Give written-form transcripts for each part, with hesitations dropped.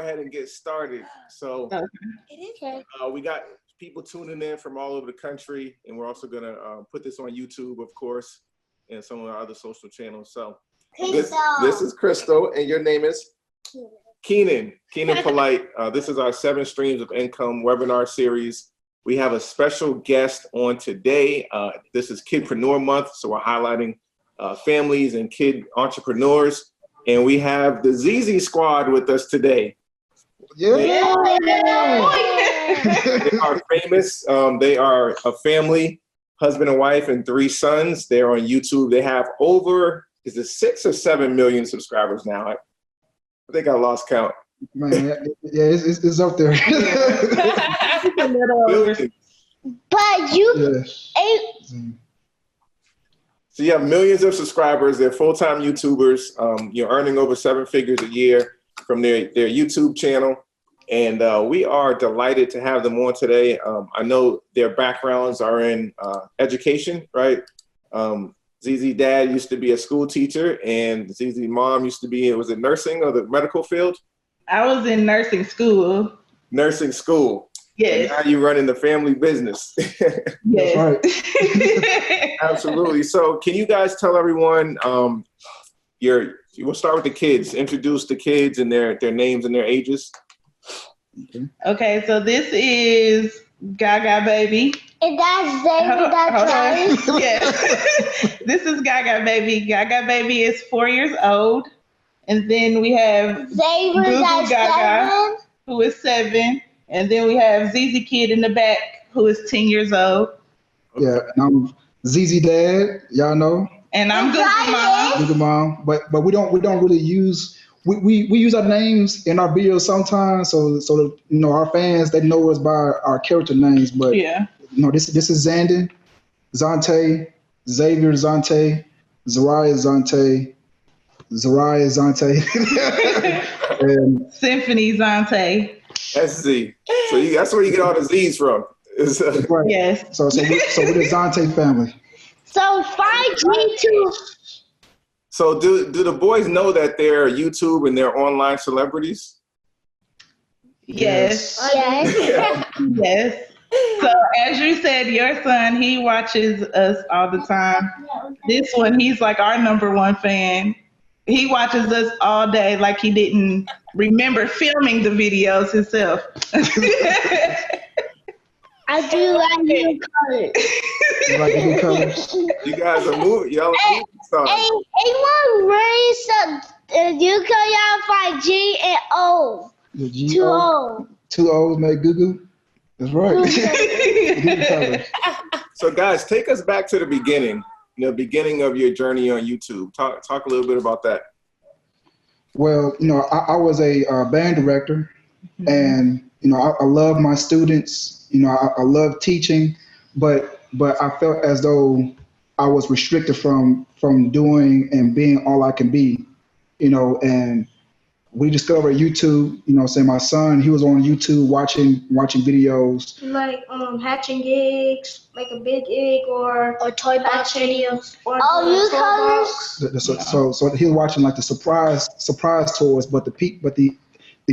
ahead and get started. So we got people tuning in from all over the country, and we're also gonna put this on YouTube, of course, and some of our other social channels. So this is Krystal, and your name is Keenan Polite. This is our 7 Streams of Income webinar series. We have a special guest on today. This is Kidpreneur Month, so we're highlighting families and kid entrepreneurs. And we have the ZZ Squad with us today. Yeah. They are famous. They are a family, husband and wife, and 3 sons. They're on YouTube. They have over, is it 6 or 7 million subscribers now? I think I lost count. Man, yeah, it's up there. But you, So you have millions of subscribers. They're full-time YouTubers. You're earning over 7 figures a year from their YouTube channel. And we are delighted to have them on today. I know their backgrounds are in education, right? ZZ dad used to be a school teacher, and ZZ mom used to be, was it nursing or the medical field? I was in nursing school. Nursing school. Yes. And now you're running the family business. Yes. Right. Absolutely. So can you guys tell everyone, we'll start with the kids. Introduce the kids and their names and their ages. Okay, so this is Gaga Baby. And that's David, that's Charlie. Yes. This is Gaga Baby. Gaga Baby is 4 years old. And then we have Xavier, that's Gaga, 7. who is 7. And then we have ZZ Kid in the back, who is 10 years old. Yeah, and I'm ZZ Dad, y'all know. And I'm Google Mom. Google Mom, but we don't really use we use our names in our videos sometimes, so that, you know, our fans, they know us by our character names. But yeah, you know, this is Zandon, Zante, Xavier Zante, Zariah Zante, and Symphony Zante. SZ. So that's where you get all the Z's from. Right. Yes. So we're the Zante family. So 5G too. So do the boys know that they're YouTube and they're online celebrities? Yes. Yes. Yes. So as you said, your son, he watches us all the time. This one, he's like our #1 fan. He watches us all day like he didn't remember filming the videos himself. I do like new colors. You like the new colors? You guys are moving. Y'all are movie stars. Anyone raise you can have 5G and O. The G 2 O. O. 2 O's make goo-goo. That's right. New colors. So guys, take us back to the beginning. The beginning of your journey on YouTube. Talk a little bit about that. Well, you know, I was a band director, and you know, I love my students. You know, I love teaching, but I felt as though I was restricted from doing and being all I can be. You know, and we discovered YouTube. You know, saying my son, he was on YouTube watching videos. Like hatching eggs, like a big egg, or toy box videos. Or Oh, you colors? So he was watching like the surprise tours, but the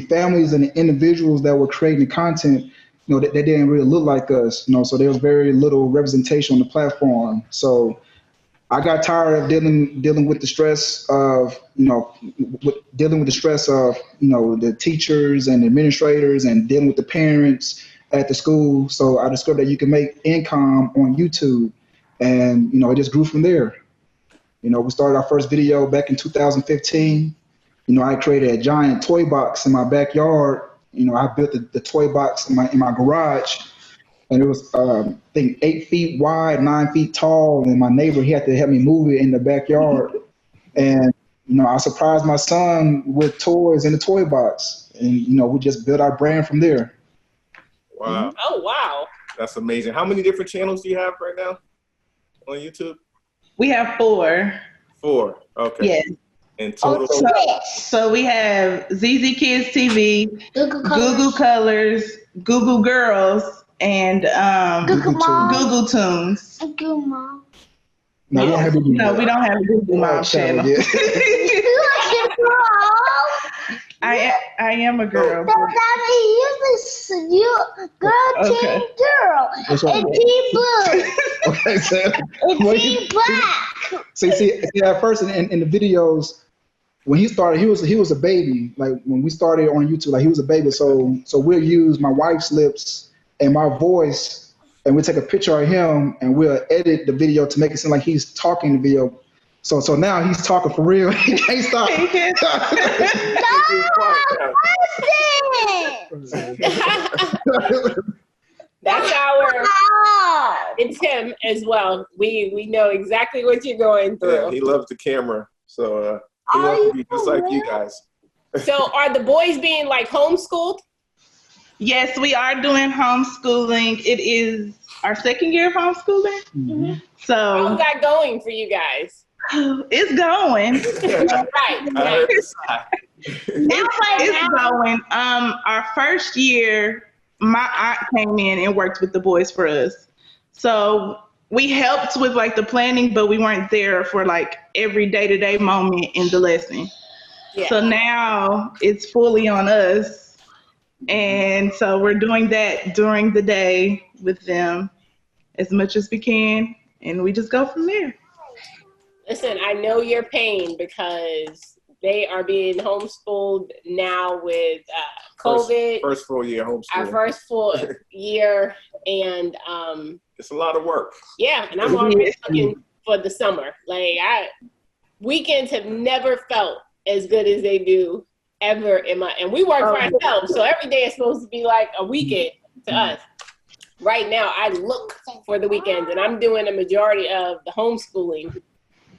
families and the individuals that were creating the content, you know, they didn't really look like us, you know, so there was very little representation on the platform. So I got tired of dealing with the stress of, you know, the teachers and administrators and dealing with the parents at the school. So I discovered that you can make income on YouTube, and, you know, it just grew from there. You know, we started our first video back in 2015. You know, I created a giant toy box in my backyard. You know, I built the toy box in my garage, and it was I think 8 feet wide, 9 feet tall. And my neighbor, he had to help me move it in the backyard. And you know, I surprised my son with toys in the toy box, and you know, we just built our brand from there. Wow. Oh wow. That's amazing. How many different channels do you have right now on YouTube? We have 4. 4. Okay. Yes. In total. So we have ZZ Kids TV, Google Colors, Google Girls, and Google Tunes. Google Mom. No, we don't have a Google. No, we don't have a Google Mom channel. I am a girl. You girl, Okay. team girl, and team blue, Okay, so and team black. see, at first in the videos, when he started, he was a baby. Like when we started on YouTube, like he was a baby. So we'll use my wife's lips and my voice, and we'll take a picture of him, and we'll edit the video to make it seem like he's talking in the video. So now he's talking for real. He can't stop. He can't stop. That's our, it's him as well. We know exactly what you're going through. Yeah, he loves the camera. So he wants to be just like you guys. So are the boys being like homeschooled? Yes, we are doing homeschooling. It is our second year of homeschooling. Mm-hmm. So how's that going for you guys? It's going. Right. It's going. Our first year, my aunt came in and worked with the boys for us. So we helped with like the planning, but we weren't there for like every day-to-day moment in the lesson. Yeah. So now it's fully on us. And so we're doing that during the day with them as much as we can. And we just go from there. Listen, I know your pain because they are being homeschooled now with COVID. First full year homeschooling. Our first full year, and it's a lot of work. Yeah, and I'm already looking for the summer. Like weekends have never felt as good as they do ever in my. And we work for ourselves, so every day is supposed to be like a weekend to us. Right now, I look for the weekends, and I'm doing a majority of the homeschooling.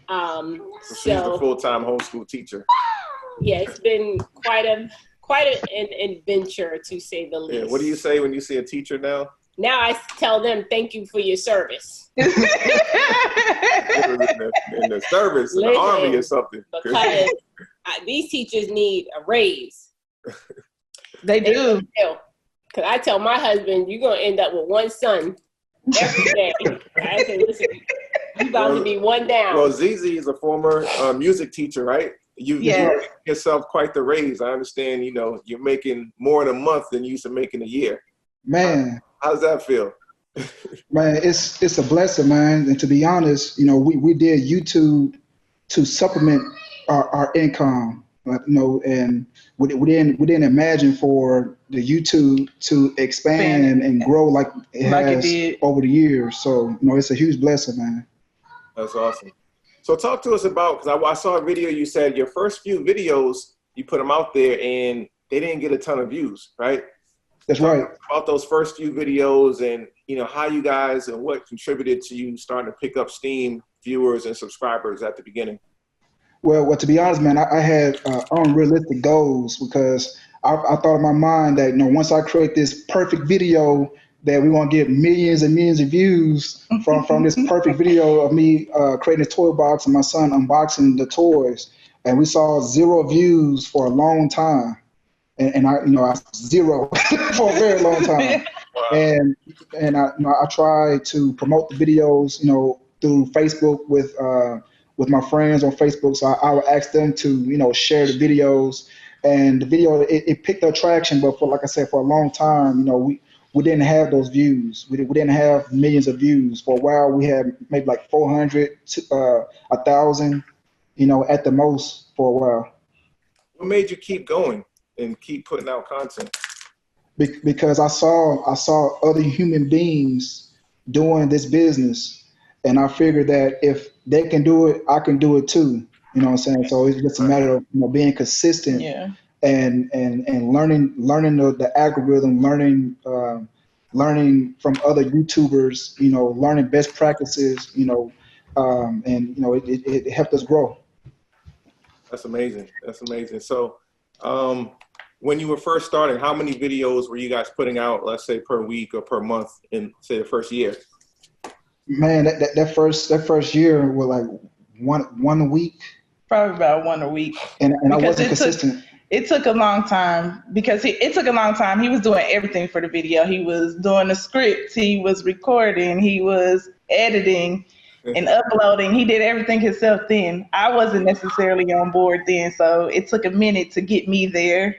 So she's a full-time homeschool teacher. Yeah, it's been quite an adventure, to say the least. Yeah, what do you say when you see a teacher now? Now I tell them, thank you for your service. in the service, in the army or something. Because these teachers need a raise. They do. Because I tell my husband, you're going to end up with one son every day. I say, listen, you about to be one down. Well, Zizi is a former music teacher, right? You make yourself quite the raise. I understand, you're making more in a month than you used to make in a year. Man. How does that feel? Man, it's a blessing, man. And to be honest, we did YouTube to supplement our income, and we didn't imagine for the YouTube to expand and grow like it has over the years. So, it's a huge blessing, man. That's awesome. So talk to us about, because I saw a video, you said your first few videos, you put them out there and they didn't get a ton of views, right? That's right. About those first few videos and, how you guys and what contributed to you starting to pick up steam, viewers and subscribers at the beginning. Well, to be honest, man, I had unrealistic goals because I thought in my mind that, once I create this perfect video, that we want to get millions and millions of views from this perfect video of me creating a toy box and my son unboxing the toys. And we saw 0 views for a long time. And I zero for a very long time. Wow. And I try to promote the videos, through Facebook with my friends on Facebook. So I would ask them to, share the videos, and the video, it picked up traction. But like I said, for a long time, we didn't have those views. We didn't have millions of views. For a while, we had maybe like 400, 1,000, at the most for a while. What made you keep going and keep putting out content? Because I saw other human beings doing this business, and I figured that if they can do it, I can do it too. You know what I'm saying? So it's just a matter of being consistent. Yeah. And learning the algorithm, learning from other YouTubers, learning best practices, it helped us grow. That's amazing. That's amazing. So when you were first starting, how many videos were you guys putting out, let's say per week or per month in, say, the first year? Man, that first year was like one a week. Probably about 1 a week. And I wasn't consistent. It took a long time because it took a long time. He was doing everything for the video. He was doing the script. He was recording. He was editing and uploading. He did everything himself then. I wasn't necessarily on board then, so it took a minute to get me there.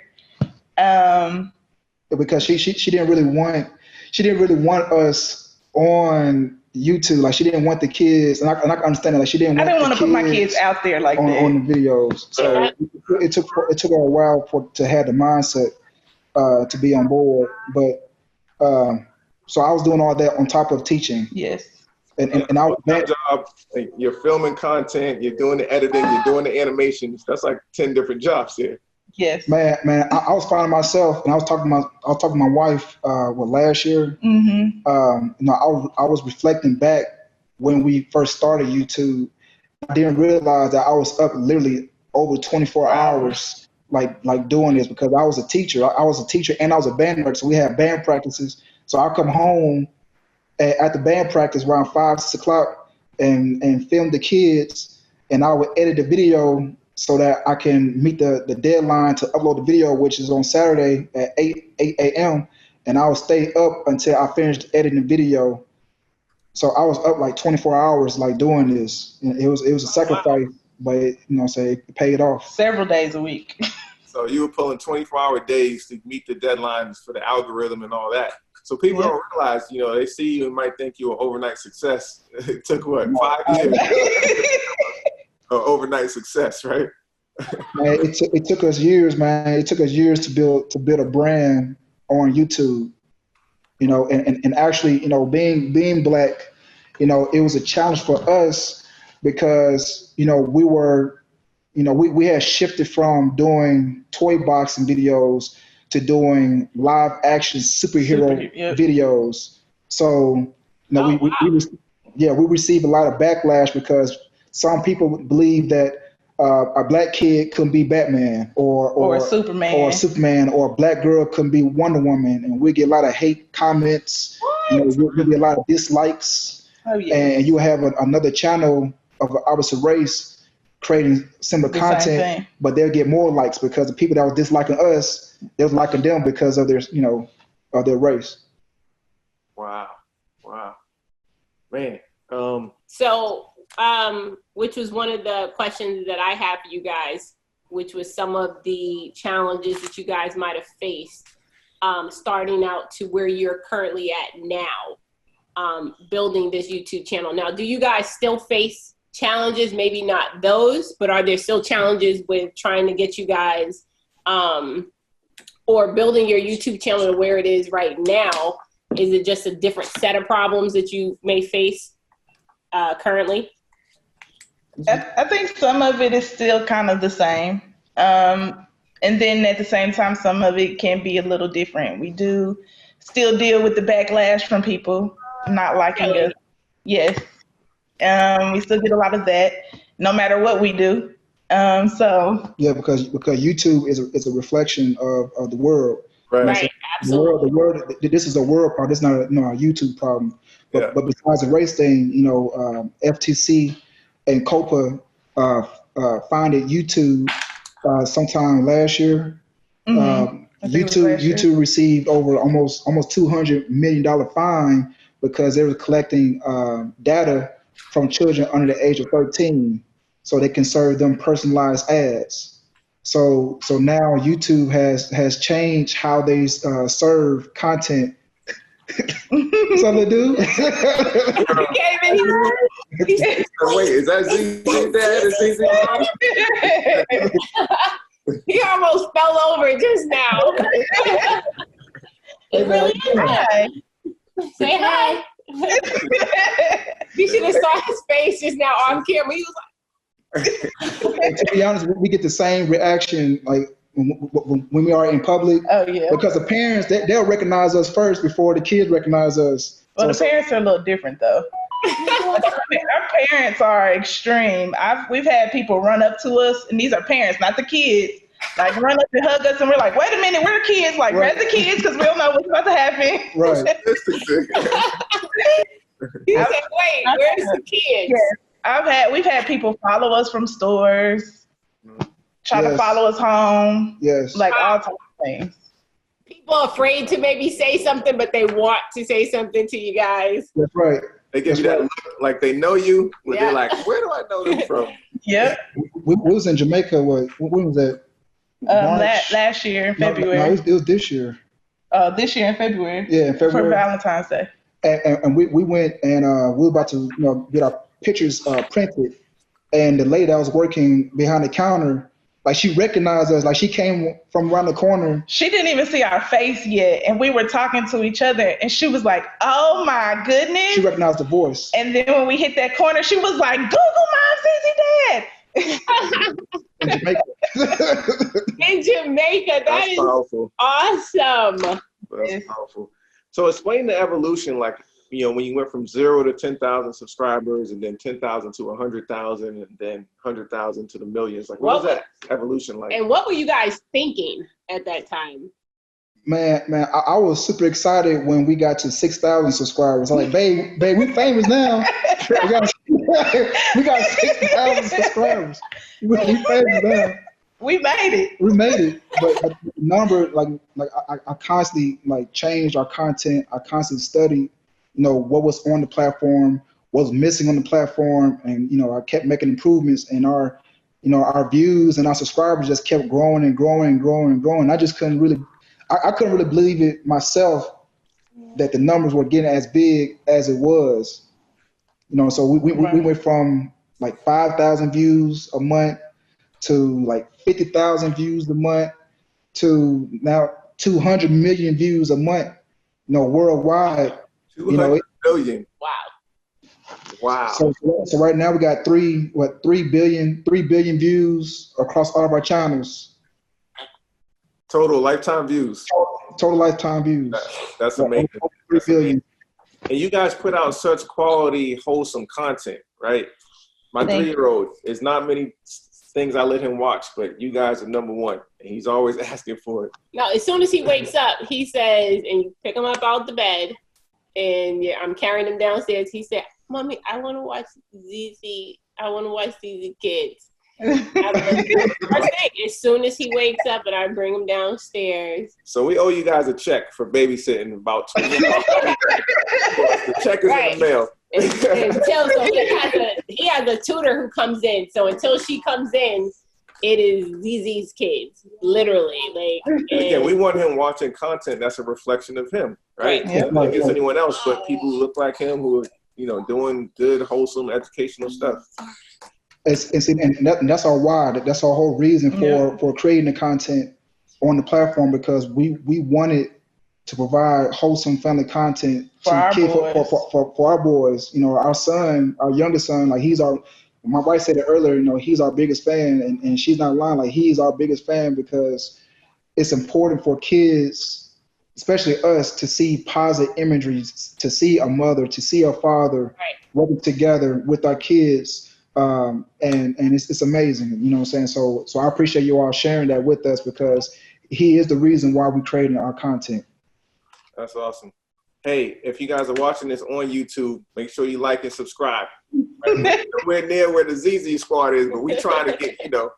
Because she didn't really want us on YouTube. Like she didn't want the kids, and I can understand that. Like she didn't. I didn't want to put my kids kids out there like that on the videos. So it took her a while to have the mindset to be on board. But so I was doing all that on top of teaching. Yes. And I was job. Like, you're filming content, you're doing the editing, you're doing the animations. That's like 10 different jobs here. Yes. Man, I was finding myself, and I was talking to my wife last year. Mm-hmm. I was reflecting back when we first started YouTube. I didn't realize that I was up literally over 24 hours like doing this, because I was a teacher. I was a teacher and I was a band director, so we had band practices. So I come home at the band practice around 5, 6 o'clock and film the kids, and I would edit the video so that I can meet the deadline to upload the video, which is on Saturday at 8 a.m. And I would stay up until I finished editing the video. So I was up like 24 hours like doing this. And it was a sacrifice, but it paid off. Several days a week. So you were pulling 24-hour days to meet the deadlines for the algorithm and all that. So people don't realize, they see you and might think you're an overnight success. It took, 5 years? Overnight success, right? Man, it took us years, man. It took us years to build a brand on YouTube. And actually, being Black, it was a challenge for us because, we were, we had shifted from doing toy boxing videos to doing live action superhero videos. So, we received a lot of backlash because some people believe that a Black kid couldn't be Batman or Superman, or a Black girl couldn't be Wonder Woman, and we get a lot of hate comments. We'll get a lot of dislikes. Oh, yeah. And you have another channel of an opposite race creating similar content, but they'll get more likes because the people that were disliking us, they was liking them because of their of their race. Wow, man. So, which was one of the questions that I have for you guys, which was some of the challenges that you guys might have faced starting out to where you're currently at now, building this YouTube channel. Now, do you guys still face challenges? Maybe not those, but are there still challenges with trying to get you guys or building your YouTube channel to where it is right now? Is it just a different set of problems that you may face currently? I think some of it is still kind of the same. And then at the same time, some of it can be a little different. We do still deal with the backlash from people not liking us. Yes. We still get a lot of that no matter what we do. Because YouTube is a reflection of the world. Right. Absolutely. The world. This is a world problem. This is not a YouTube problem. But besides the race thing, FTC and COPA founded YouTube sometime last year. YouTube received over almost $200 million fine because they were collecting data from children under the age of 13, so they can serve them personalized ads. So now YouTube has changed how they serve content. That's all they do. Wait, is that ZZ Dad? Is ZZ? He almost fell over just now. It really is. Hi. Say hi. You should have saw his face just now on camera. He was like. To be honest, we get the same reaction like when we are in public. Oh yeah. Because the parents they'll recognize us first before the kids recognize us. Well, the parents are a little different though. Our parents are extreme. We've had people run up to us, and these are parents, not the kids. Like run up and hug us, and we're like, "Wait a minute, we're kids." Like, grab the kids because we don't know what's about to happen. Right. You said, "Wait, where's the kids?" Yeah. We've had people follow us from stores, try to follow us home. Yes. Like all types of things. People afraid to maybe say something, but they want to say something to you guys. That's right. They give you that look like they know you, but they're like, where do I know them from? Yeah. We was in Jamaica. When was that? Last year in February. No, it was this year. This year in February. Yeah, in February. For Valentine's Day. And we went and we were about to get our pictures printed, and the lady that was working behind the counter, like she recognized us, like she came from around the corner. She didn't even see our face yet, and we were talking to each other, and she was like, "Oh my goodness!" She recognized the voice. And then when we hit that corner, she was like, "Google Mom, Zizi Dad." In Jamaica. In Jamaica, that's powerful. Awesome. That's powerful. So explain the evolution, like, when you went from 0 to 10,000 subscribers, and then 10,000 to 100,000, and then 100,000 to the millions. Like, what was that evolution like? And what were you guys thinking at that time? Man, I was super excited when we got to 6,000 subscribers. I'm like, babe, we famous now. we got 6,000 subscribers. We famous now. We made it. We made it. But the number, I constantly changed our content. I constantly studied, what was on the platform, what was missing on the platform, and I kept making improvements, and our views and our subscribers just kept growing and growing and growing and growing. I just couldn't really. I couldn't really believe it myself that the numbers were getting as big as it was. So we went from 5,000 views a month to 50,000 views a month to now 200 million views a month, worldwide. 200 million. Wow. So right now we got 3 billion views across all of our channels. Total lifetime views. Total lifetime views. That's amazing. 3 billion. And you guys put out such quality, wholesome content, right? My 3-year-old, there's not many things I let him watch, but you guys are number one, and he's always asking for it. Now, as soon as he wakes up, he says, and you pick him up out the bed, and I'm carrying him downstairs. He said, "Mommy, I want to watch ZZ. I want to watch ZZ Kids." As soon as he wakes up and I bring him downstairs. So we owe you guys a check for babysitting about 20 minutes. The check is in the mail. Until he has a tutor who comes in. So until she comes in, it is ZZ's kids, literally. Again, we want him watching content that's a reflection of him, right? Yeah. Not against anyone else, but people who look like him, who are doing good, wholesome, educational stuff. And that's our why. That's our whole reason for creating the content on the platform, because we wanted to provide wholesome family content for our boys. Our son, our youngest son, my wife said it earlier, he's our biggest fan, and she's not lying. He's our biggest fan because it's important for kids, especially us, to see positive imageries, to see a mother, to see a father working together with our kids. And it's amazing, what I'm saying? So I appreciate you all sharing that with us, because he is the reason why we're creating our content. That's awesome. Hey, if you guys are watching this on YouTube, make sure you like and subscribe. Right? Nowhere near where the ZZ Squad is, but we trying to get, help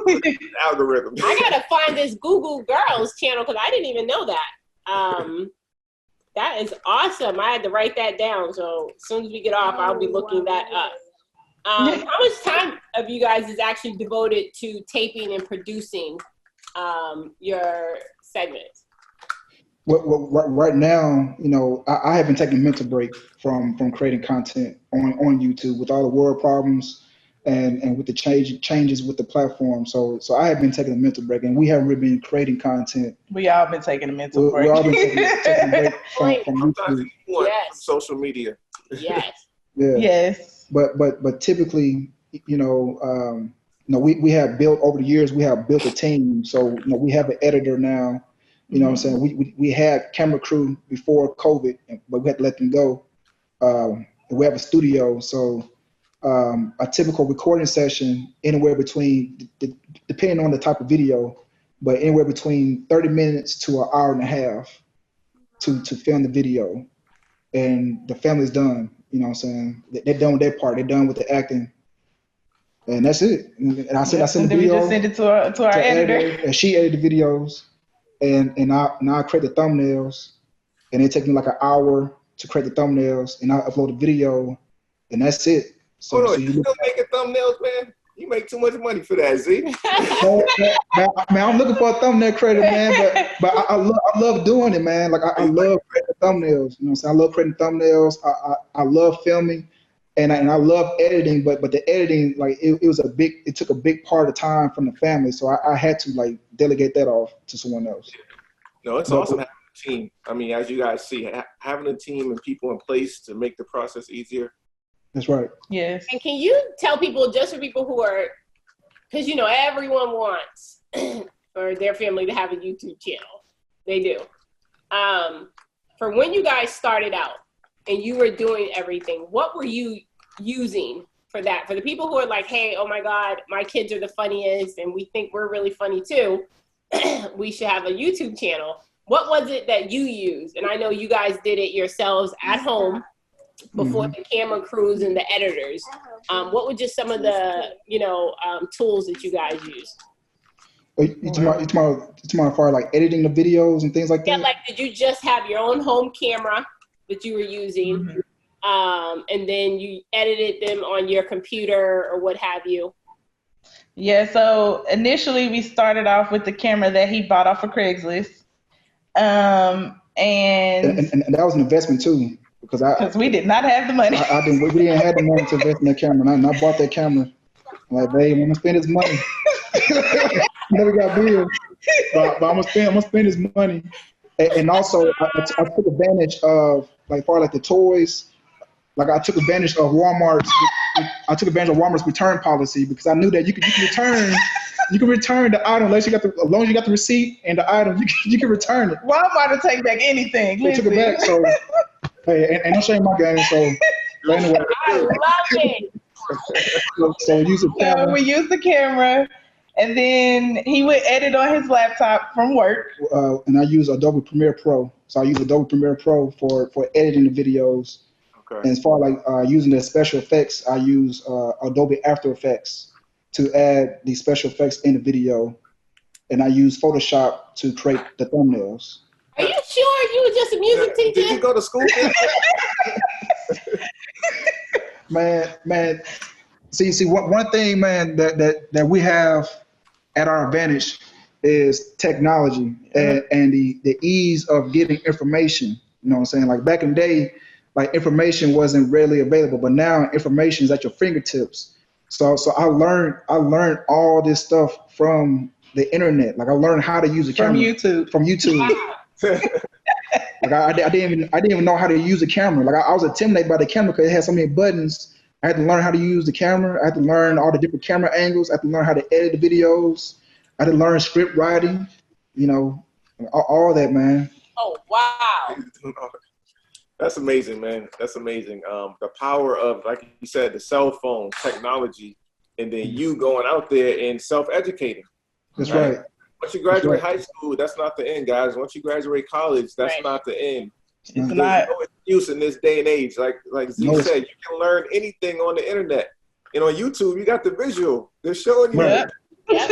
with the algorithm. I gotta find this Google Girls channel, because I didn't even know that. That is awesome. I had to write that down. So as soon as we get off, I'll be looking that up. How much time of you guys is actually devoted to taping and producing your segments? Well, right now, I have been taking a mental break from creating content on YouTube with all the world problems and with the changes with the platform. So I have been taking a mental break, and we haven't really been creating content. We all been taking a mental break. We all been taking a break from YouTube. Yes. Social media. Yes. Yeah. Yes. But typically, we have built over the years. We have built a team. So we have an editor now. What I'm saying? We had camera crew before COVID, but we had to let them go. We have a studio. So a typical recording session, anywhere between, depending on the type of video, but anywhere between 30 minutes to an hour and a half to film the video, and the family's done. What I'm saying? They're done with their part. They're done with the acting, and that's it. And I sent the video. We just send it to our editor, and she edited the videos, and I create the thumbnails, and it takes me like an hour to create the thumbnails, and I upload the video, and that's it. So you still making thumbnails, man? You make too much money for that, Z. Man, I'm looking for a thumbnail creator, man. But I love doing it, man. Like I love creating thumbnails. You know what I'm saying? I love creating thumbnails. I love filming, and I love editing. But the editing, like it took a big part of time from the family, so I had to like delegate that off to someone else. No, it's awesome having a team. I mean, as you guys see, having a team and people in place to make the process easier. That's right. Yes. And can you tell people, just for people who are, because you know everyone wants for their family to have a YouTube channel, they do. For when you guys started out and you were doing everything, what were you using for that? For the people who are like, hey, oh my God, my kids are the funniest and we think we're really funny too, we should have a YouTube channel. What was it that you used? And I know you guys did it yourselves at home before the camera crews and the editors. What were just some of the, tools that you guys used? You talking about like editing the videos and things like that? Yeah, like did you just have your own home camera that you were using, and then you edited them on your computer or what have you? Yeah, so initially we started off with the camera that he bought off of Craigslist. And that was an investment too. Because we did not have the money. We didn't have the money to invest in that camera. And I bought that camera. I'm like, babe, I'm gonna spend this money. Never got bills, but I'm gonna spend this money. And also, I took advantage of like the toys. Like I took advantage of Walmart's. I took advantage of Walmart's return policy because I knew that you could return. You can return the item as long as you got the receipt and the item. You can return it. Walmart will take back anything. They took it back, so. Hey, and I'm showing my game, so anyway. I love it. So use the camera. So we used the camera, and then he would edit on his laptop from work. And I use Adobe Premiere Pro. So I use Adobe Premiere Pro for editing the videos. Okay. And as far as like using the special effects, I use Adobe After Effects to add the special effects in the video. And I use Photoshop to create the thumbnails. Are you sure you were just a music teacher? Did you go to school? Man. See, one thing, man, that we have at our advantage is technology and the ease of getting information. You know what I'm saying? Like back in the day, like information wasn't readily available, but now information is at your fingertips. So I learned all this stuff from the internet. Like I learned how to use a camera from YouTube. Like I didn't even know how to use a camera. Like I was intimidated by the camera because it had so many buttons. I had to learn how to use the camera. I had to learn all the different camera angles. I had to learn how to edit the videos. I had to learn script writing. All that, man. Oh wow! That's amazing, man. That's amazing. The power of, like you said, the cell phone technology, and then you going out there and self-educating. That's right. Once you graduate high school, that's not the end, guys. Once you graduate college, that's not the end. It's There's not. no excuse in this day and age. Like Z said, you can learn anything on the internet. And on YouTube, you got the visual. They're showing you. Right. Yep.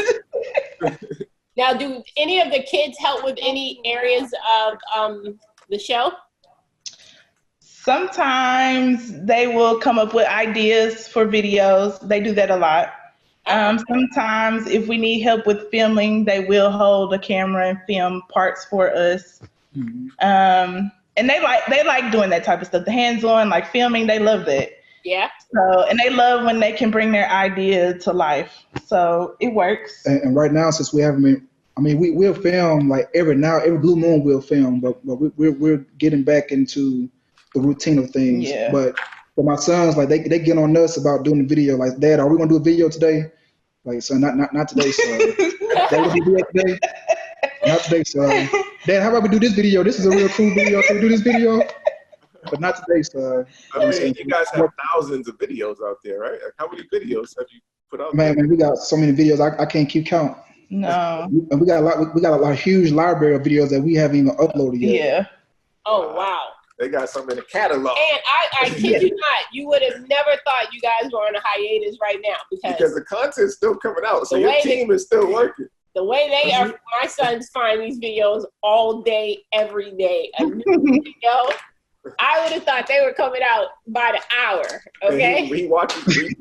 Now, do any of the kids help with any areas of the show? Sometimes they will come up with ideas for videos. They do that a lot. Sometimes if we need help with filming, they will hold a camera and film parts for us. And they like doing that type of stuff. The hands-on, like filming, they love that. Yeah. So, and they love when they can bring their idea to life. So it works. And right now, since we haven't been, we'll film like every blue moon we'll film, but we're getting back into the routine of things. Yeah. But for my sons, like they get on us about doing the video. Like, Dad, are we gonna do a video today? Like, so not today, son. Dad, will we do it today? Not today, son. Dad, how about we do this video? This is a real cool video. Can we do this video? But not today, son. You guys have thousands of videos out there, right? How many videos have you put out there? Man, we got so many videos. I can't keep count. No. And we got a huge library of videos that we haven't even uploaded yet. Yeah. Oh wow. They got some in the catalog. And I kid you not, you would have never thought you guys were on a hiatus right now because the content's still coming out, so your team is still working. The way they are, my sons find these videos all day, every day. A new video, I would have thought they were coming out by the hour. Okay. We watching.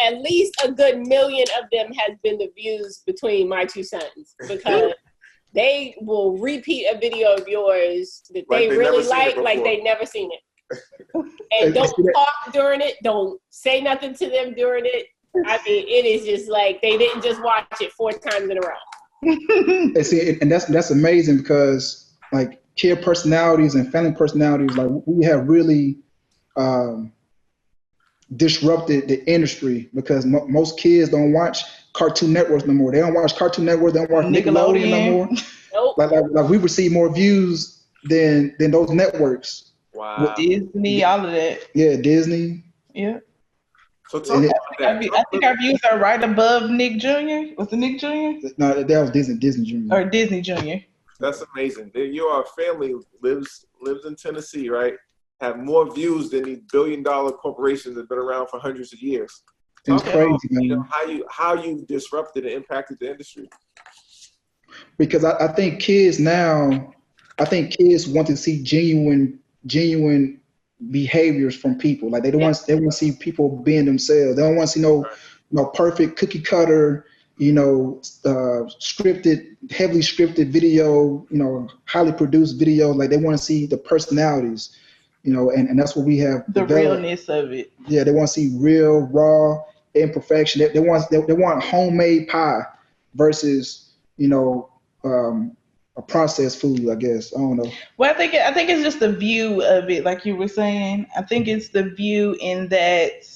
At least a good million of them has been the views between my two sons, because they will repeat a video of yours that they really like they never seen it. And don't talk during it. Don't say nothing to them during it. I mean, it is just like they didn't just watch it 4 times in a row. And see, and that's amazing, because like kid personalities and family personalities, like we have really disrupted the industry, because most kids don't watch Cartoon Networks no more. They don't watch Cartoon Network. They don't watch Nickelodeon no more. Nope. Like we receive more views than those networks. Wow. With Disney, all of that. Yeah, Disney. Yeah. So talk about that. I think our views are right above Nick Jr. Was it Nick Jr.? No, that was Disney Jr. Or Disney Jr. That's amazing. Your family lives in Tennessee, right? Have more views than these billion-dollar corporations that have been around for hundreds of years. It's crazy, man. You know, how you disrupted and impacted the industry. Because I think kids now, want to see genuine behaviors from people. Like they want to see people being themselves. They don't want to see no perfect cookie cutter, heavily scripted video, highly produced video. Like they want to see the personalities, and that's what we have. The developed. realness of it. Yeah, they want to see real, raw imperfection. They want homemade pie versus, a processed food, I guess. I don't know. Well, I think it's just the view of it, like you were saying. I think it's the view in that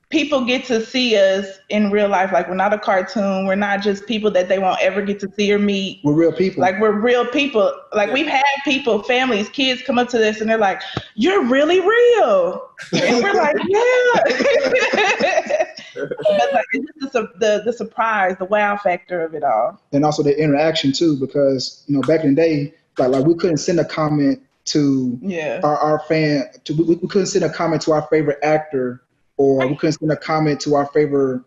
people get to see us in real life. Like, we're not a cartoon. We're not just people that they won't ever get to see or meet. We're real people. Like, we're real people. Like, we've had people, families, kids come up to us and they're like, "You're really real." And we're like, "Yeah." But like, it's just the surprise, the wow factor of it all. And also the interaction too, because, back in the day, like we couldn't send a comment to our fan. We couldn't send a comment to our favorite actor, or we couldn't send a comment to our favorite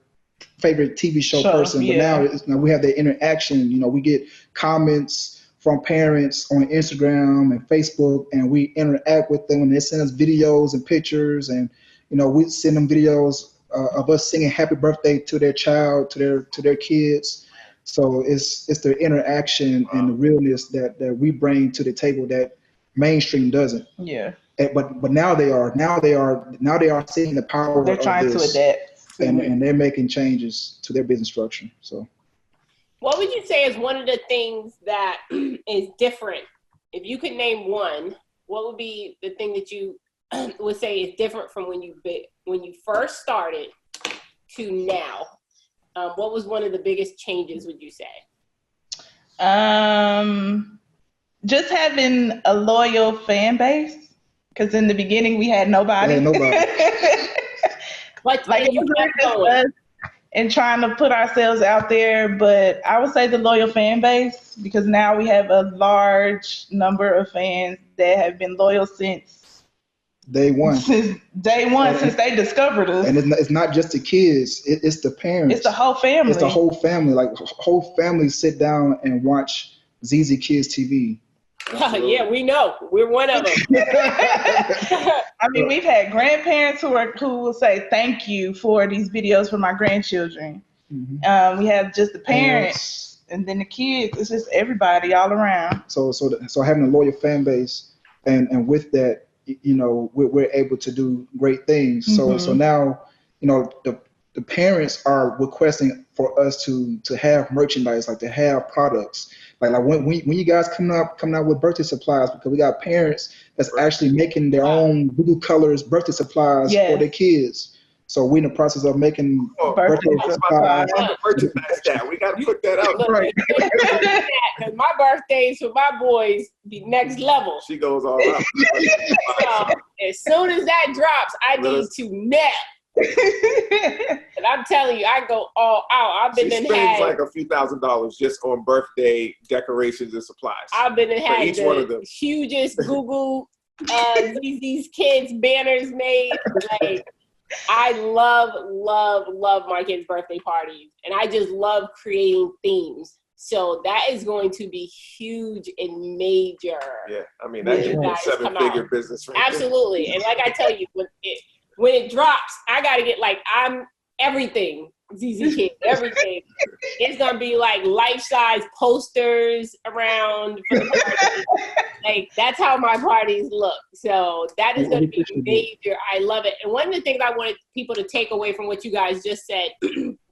TV show person. But now we have the interaction. We get comments from parents on Instagram and Facebook, and we interact with them, and they send us videos and pictures, and we send them videos of us singing happy birthday to their child, to their kids. So it's the interaction and the realness that we bring to the table that mainstream doesn't. Yeah. But now they are seeing the power. They're trying to adapt, Mm-hmm. and they're making changes to their business structure. So, what would you say is one of the things that is different? If you could name one, what would be the thing that you would say is different from when you first started to now? What was one of the biggest changes, would you say? Just having a loyal fan base. Because in the beginning we had nobody. Like you us and trying to put ourselves out there. But I would say the loyal fan base, because now we have a large number of fans that have been loyal since day one. Since they discovered us. And it's not just the kids, it's the parents. It's the whole family. It's the whole family. Like, whole family sit down and watch ZZ Kids TV. Yeah, we know. We're one of them. I mean, we've had grandparents who will say thank you for these videos for my grandchildren. Mm-hmm. We have just the parents and then the kids. It's just everybody all around. So having a loyal fan base, and with that, we're able to do great things. Mm-hmm. So now, the parents are requesting for us to have merchandise, like to have products. Like when you guys coming out with birthday supplies, because we got parents that's actually making their own Voodoo Colors birthday supplies for their kids. So we're in the process of making birthday supplies. We got to put that out right. Because my birthdays for my boys be next level. She goes all out. So, as soon as that drops, I need to nap. And I'm telling you, I go all out. She spends like a few $1,000s just on birthday decorations and supplies. I've been and had the hugest Google these kids banners made. Like, I love my kids' birthday parties, and I just love creating themes. So that is going to be huge and major. Yeah, I mean, that could be a 7-figure business right Absolutely. there. And like I tell you, when it drops, I got to get like, I'm everything. ZZ Kid, everything. It's gonna be like life-size posters around for the party. Like that's how my parties look. So that is gonna be major. I love it. And one of the things I wanted people to take away from what you guys just said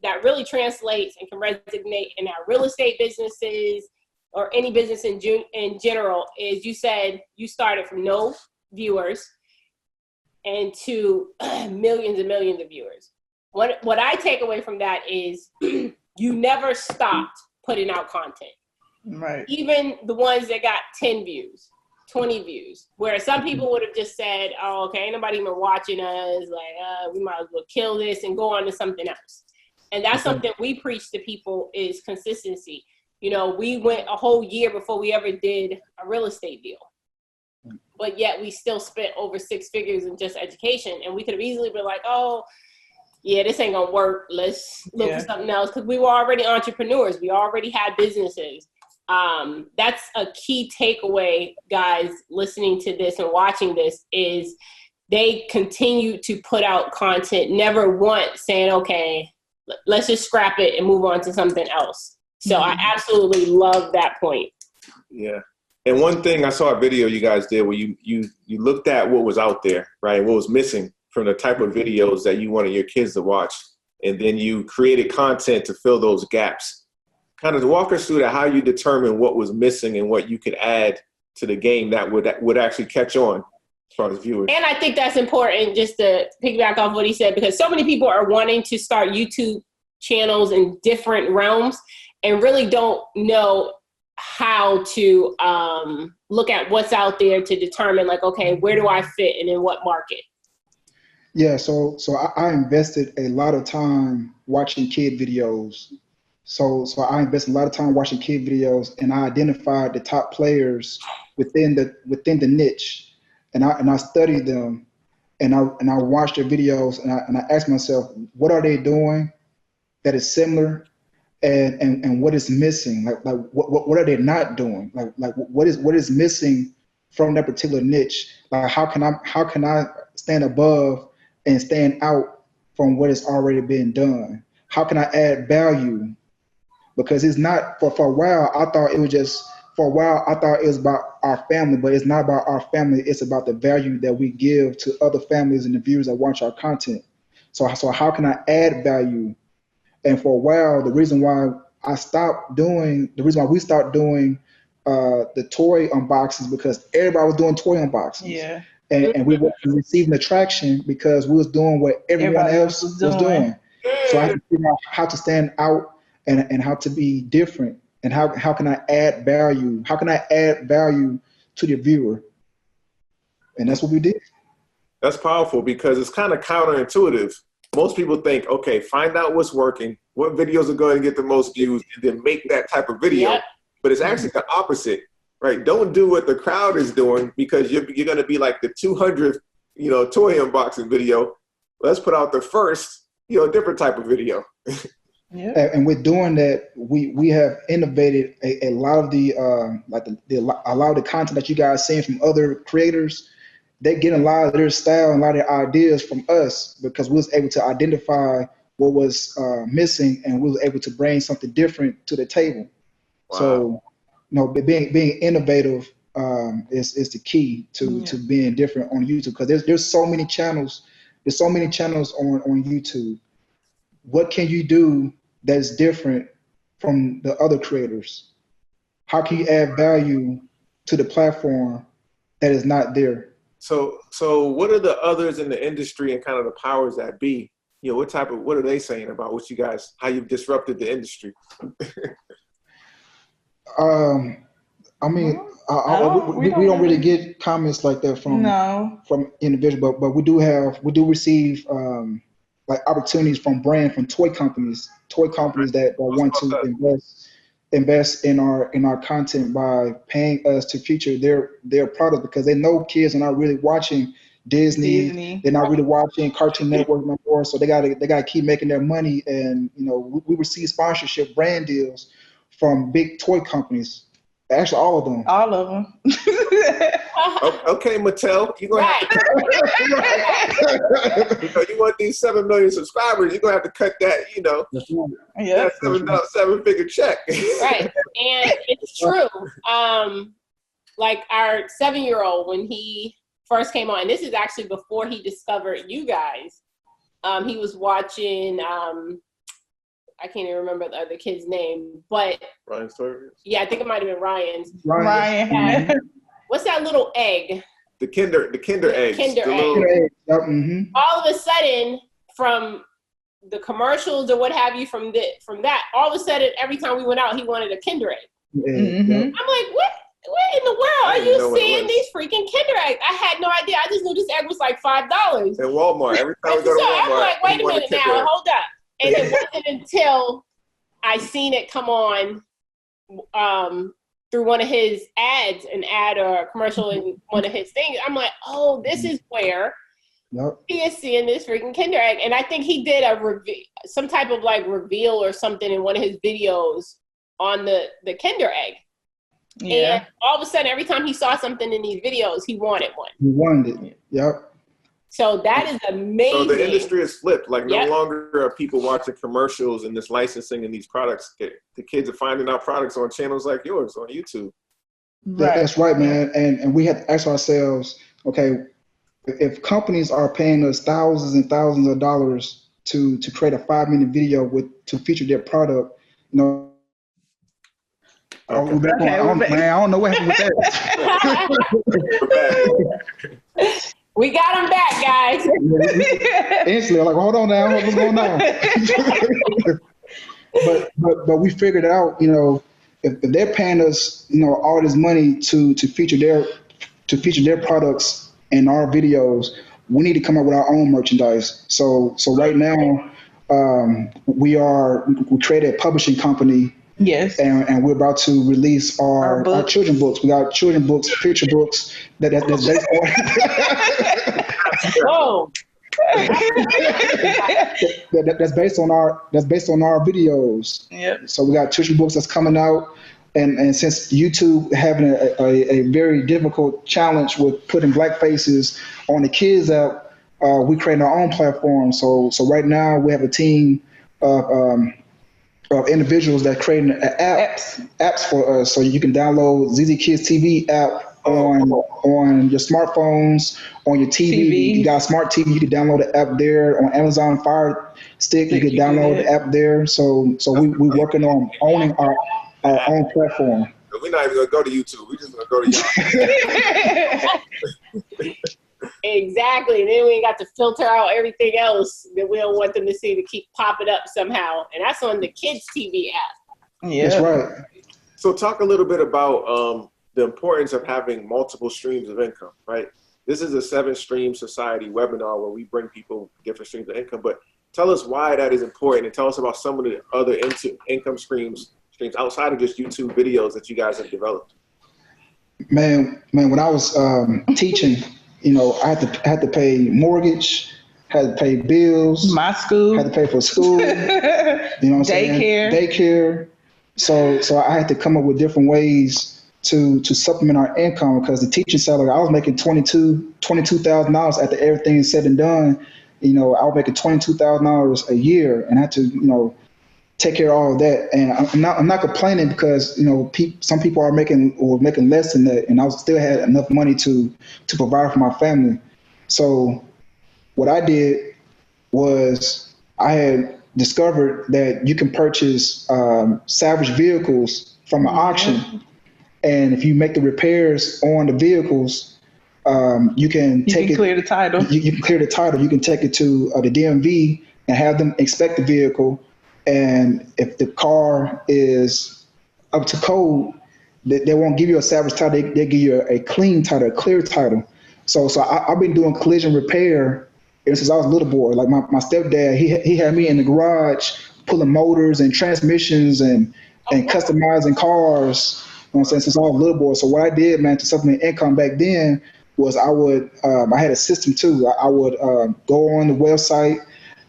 that really translates and can resonate in our real estate businesses or any business in general is you said you started from no viewers and to millions and millions of viewers. What I take away from that is you never stopped putting out content. Right. Even the ones that got 10 views, 20 views, where some people would have just said, oh, okay, ain't nobody even watching us. Like, we might as well kill this and go on to something else. And that's something we preach to people is consistency. You know, we went a whole year before we ever did a real estate deal. But yet we still spent over 6 figures in just education. And we could have easily been like, oh, yeah, this ain't gonna work. Let's look for something else. Because we were already entrepreneurs. We already had businesses. That's a key takeaway, guys, listening to this and watching this is they continue to put out content, never once saying, okay, let's just scrap it and move on to something else. So I absolutely love that point. Yeah. And one thing, I saw a video you guys did where you looked at what was out there, right? What was missing from the type of videos that you wanted your kids to watch. And then you created content to fill those gaps. Kind of walk us through that, how you determine what was missing and what you could add to the game that would actually catch on as far as viewers. And I think that's important just to piggyback off what he said, because so many people are wanting to start YouTube channels in different realms and really don't know how to look at what's out there to determine like, okay, where do I fit and in what market? Yeah, so I invested a lot of time watching kid videos. So I invested a lot of time watching kid videos, and I identified the top players within the niche, and I studied them, and I watched their videos, and I asked myself, what are they doing that is similar, and what is missing? Like what are they not doing? Like what is missing from that particular niche? Like how can I stand above and stand out from what has already been done? How can I add value? Because it's not, for a while, I thought it was about our family, but it's not about our family. It's about the value that we give to other families and the viewers that watch our content. So how can I add value? And for a while, the reason why we stopped doing the toy unboxings, because everybody was doing toy unboxings. Yeah. And we weren't receiving the traction because we was doing what everyone else was doing. So I had to figure out how to stand out and how to be different, and how can I add value? How can I add value to the viewer? And that's what we did. That's powerful because it's kind of counterintuitive. Most people think, okay, find out what's working, what videos are going to get the most views, and then make that type of video. Yep. But it's actually the opposite. Right, don't do what the crowd is doing because you're going to be like the 200th, toy unboxing video. Let's put out the first, different type of video. Yeah. And with doing that, we have innovated a lot of a lot of the content that you guys seen from other creators. They get a lot of their style and a lot of their ideas from us because we was able to identify what was missing, and we was able to bring something different to the table. Wow. So. Being innovative is the key to being different on YouTube, because there's so many channels. There's so many channels on YouTube. What can you do that's different from the other creators? How can you add value to the platform that is not there? So what are the others in the industry and kind of the powers that be? What are they saying about what you guys, how you've disrupted the industry? I mean, we don't really get comments like that from individuals, but we do receive like opportunities from toy companies that want to invest in our content by paying us to feature their product, because they know kids are not really watching Disney. They're not really watching Cartoon Network no more, so they gotta keep making their money. And we receive sponsorship brand deals from big toy companies. Actually, all of them. All of them. Okay, Mattel, you're gonna have to because you want these 7 million subscribers, you're gonna have to cut that, Yeah, that seven-figure check. Right, and it's true. Like our 7-year-old, when he first came on, and this is actually before he discovered you guys. He was watching. I can't even remember the other kid's name, but Ryan's story. Yeah, I think it might have been Ryan's. Ryan. What's that little egg? The Kinder eggs. Kinder egg. Mm-hmm. All of a sudden, from the commercials or what have you, from that, all of a sudden, every time we went out, he wanted a Kinder egg. Mm-hmm. I'm like, what in the world are you seeing these freaking Kinder eggs? I had no idea. I just knew this egg was like $5. In Walmart. Every time we go to Walmart, I'm like, wait a minute now, hold up. And it wasn't until I seen it come on through one of his ads, an ad or a commercial in one of his things. I'm like, oh, this is where he is seeing this freaking Kinder egg. And I think he did some type of like reveal or something in one of his videos on the Kinder egg. Yeah. And all of a sudden, every time he saw something in these videos, he wanted one. He wanted it. Yep. So that is amazing. So the industry has flipped. Like no longer are people watching commercials and this licensing and these products. The kids are finding out products on channels like yours on YouTube. Right. That's right, man. And we had to ask ourselves, okay, if companies are paying us thousands and thousands of dollars to create a 5-minute video to feature their product, Okay. Man, I don't know what happened with that. We got them back, guys. Instantly, I'm like, hold on now, what's going on? but we figured out, if they're paying us, all this money to feature their products in our videos, we need to come up with our own merchandise. So right now, we created a publishing company. Yes. And we're about to release our children books. We got children books, picture books that's based on Whoa. that's based on our videos. Yep. So we got children books that's coming out, and since YouTube having a very difficult challenge with putting black faces on the kids app, we created our own platform. So right now we have a team of individuals that creating apps for us, so you can download ZZ Kids TV app on your smartphones, on your TV. You got a smart TV, you can download the app there. On Amazon Fire Stick, you can download the app there. So we're working on owning our own platform. We're not even gonna go to YouTube. We're just gonna go to y'all. Exactly. And then we ain't got to filter out everything else that we don't want them to see to keep popping up somehow. And that's on the kids' TV app. Yeah. That's right. So talk a little bit about the importance of having multiple streams of income, right? This is a 7-stream society webinar where we bring people different streams of income, but tell us why that is important and tell us about some of the other income streams outside of just YouTube videos that you guys have developed. Man, when I was teaching, I had to pay mortgage, had to pay bills. My school. Had to pay for school. Daycare. So I had to come up with different ways to supplement our income, because the teaching salary, I was making $22,000 after everything is said and done. I was making $22,000 a year, and I had to, take care of all of that. And I'm not complaining, because some people are making less than that, and I still had enough money to provide for my family. So what I did was I had discovered that you can purchase salvage vehicles from an auction, and if you make the repairs on the vehicles, you can clear the title. You can clear the title. You can take it to the DMV and have them inspect the vehicle. And if the car is up to code, they won't give you a salvage title. They give you a clean title, a clear title. So I've been doing collision repair ever since I was a little boy. Like my stepdad, he had me in the garage pulling motors and transmissions and customizing cars. Since I was a little boy. So what I did, man, to supplement income back then was I had a system too. I would go on the website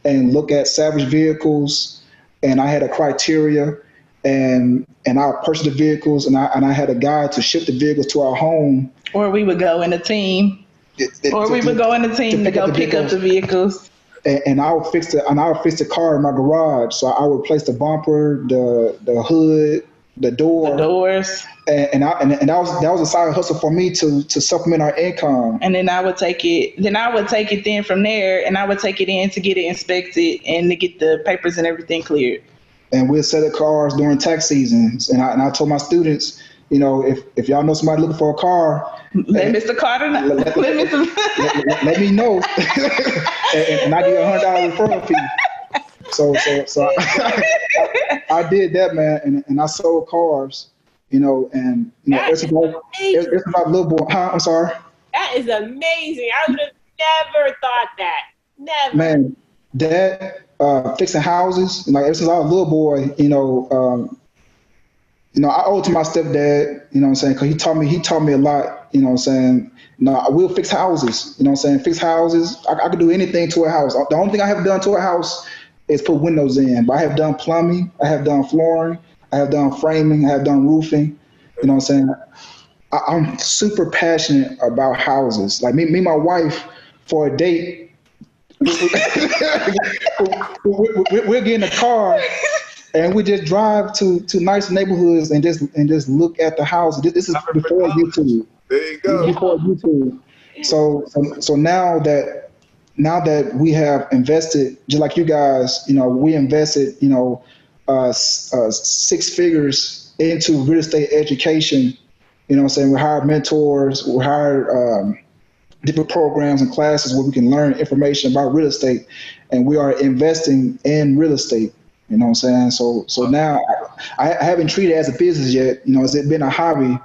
and look at salvage vehicles, and I had a criteria, and I purchased the vehicles, and I had a guy to ship the vehicles to our home. Or we would go in a team. To pick up the vehicles. And I would fix the car in my garage. So I would replace the bumper, the hood, the doors, and that was a side hustle for me to supplement our income. And then I would take it. Then from there, and I would take it in to get it inspected and to get the papers and everything cleared. And we'll sell the cars during tax seasons. And I told my students, you know, if y'all know somebody looking for a car, let Mr. Carter know. Let me know, and I give a $100 referral fee. So I did that, man, and I sold cars, you know, and you know, it's about little boy. Huh? I'm sorry. That is amazing. I would have never thought that. Never. Man, Dad, fixing houses, like ever since I was a little boy, you know, I owe it to my stepdad, you know what I'm saying, because he taught me a lot, you know what I'm saying. No, I will fix houses, you know what I'm saying, fix houses. I could do anything to a house. The only thing I have done to a house is put windows in, but I have done plumbing, I have done flooring, I have done framing, I have done roofing, you know what I'm saying. I'm super passionate about houses. Like me and my wife, for a date, we'll get in the car and we just drive to nice neighborhoods and just look at the house. This is before YouTube. There you go. Before YouTube. So now that we have invested, just like you guys, you know, we invested, you know, 6 figures into real estate education. You know what I'm saying? We hired mentors, we hired different programs and classes where we can learn information about real estate, and we are investing in real estate. You know what I'm saying? So now I haven't treated it as a business yet. You know, it's been a hobby.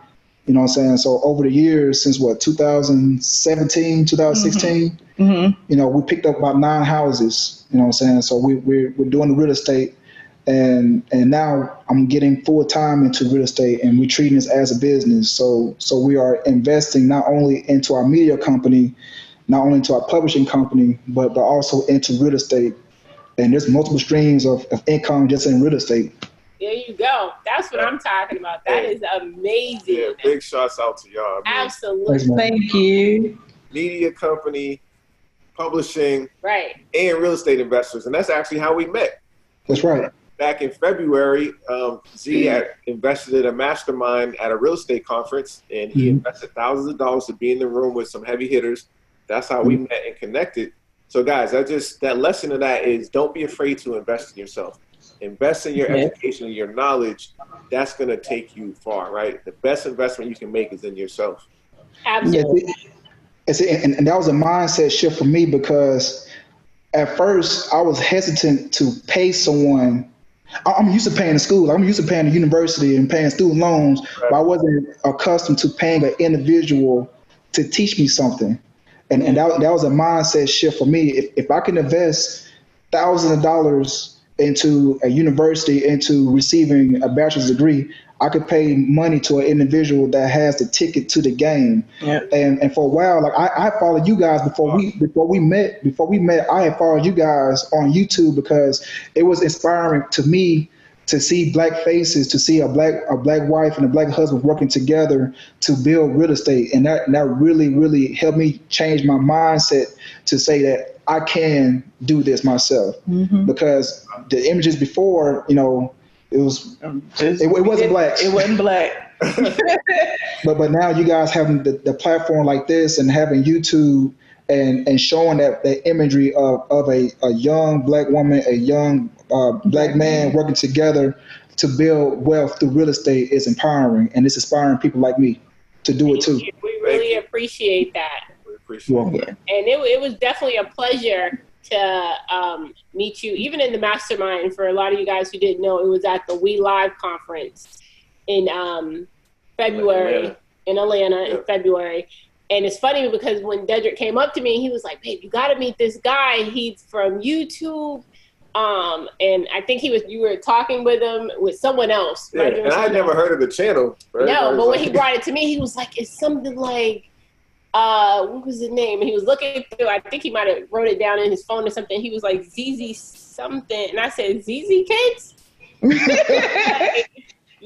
You know what I'm saying? So over the years, since 2017, 2016, you know, we picked up about 9 houses. You know what I'm saying? So we're doing the real estate, and now I'm getting full time into real estate, and we're treating this as a business. So we are investing not only into our media company, not only into our publishing company, but also into real estate. And there's multiple streams of income just in real estate. There you go. That's what I'm talking about. That is amazing. Yeah, big shouts out to y'all. Absolutely. Thank you. Media company, publishing, right, and real estate investors. And that's actually how we met. That's right. Back in February, Z had invested in a mastermind at a real estate conference, and he invested thousands of dollars to be in the room with some heavy hitters. That's how we met and connected. So guys, that lesson of that is don't be afraid to invest in yourself. Invest in your education and your knowledge. That's going to take you far, right? The best investment you can make is in yourself. Absolutely. And that was a mindset shift for me, because at first I was hesitant to pay someone. I'm used to paying the school. I'm used to paying the university and paying student loans, right, but I wasn't accustomed to paying an individual to teach me something. And that was a mindset shift for me. If I can invest thousands of dollars into a university, into receiving a bachelor's degree, I could pay money to an individual that has the ticket to the game. Yeah. And for a while, like I followed you guys before we met. I had followed you guys on YouTube because it was inspiring to me to see Black faces, to see a black wife and a Black husband working together to build real estate. And that really, really helped me change my mindset to say that I can do this myself. Because the images before, you know, it wasn't black. It wasn't black. but now you guys having the platform like this and having YouTube and showing that imagery of a young Black woman, a young Black man working together to build wealth through real estate is empowering, and it's inspiring people like me to do it too. We really appreciate that. We appreciate that. And it was definitely a pleasure to meet you, even in the mastermind. For a lot of you guys who didn't know, it was at the We Live conference in February in Atlanta in February. And it's funny because when Dedric came up to me, he was like, "Babe, you got to meet this guy. He's from YouTube." And I think you were talking with him with someone else. Yeah, right? And I had never heard of the channel. Right? No, but when he brought it to me, he was like, "It's something like, what was the name?" And he was looking through, I think he might have wrote it down in his phone or something. He was like, ZZ something. And I said, ZZ Kids?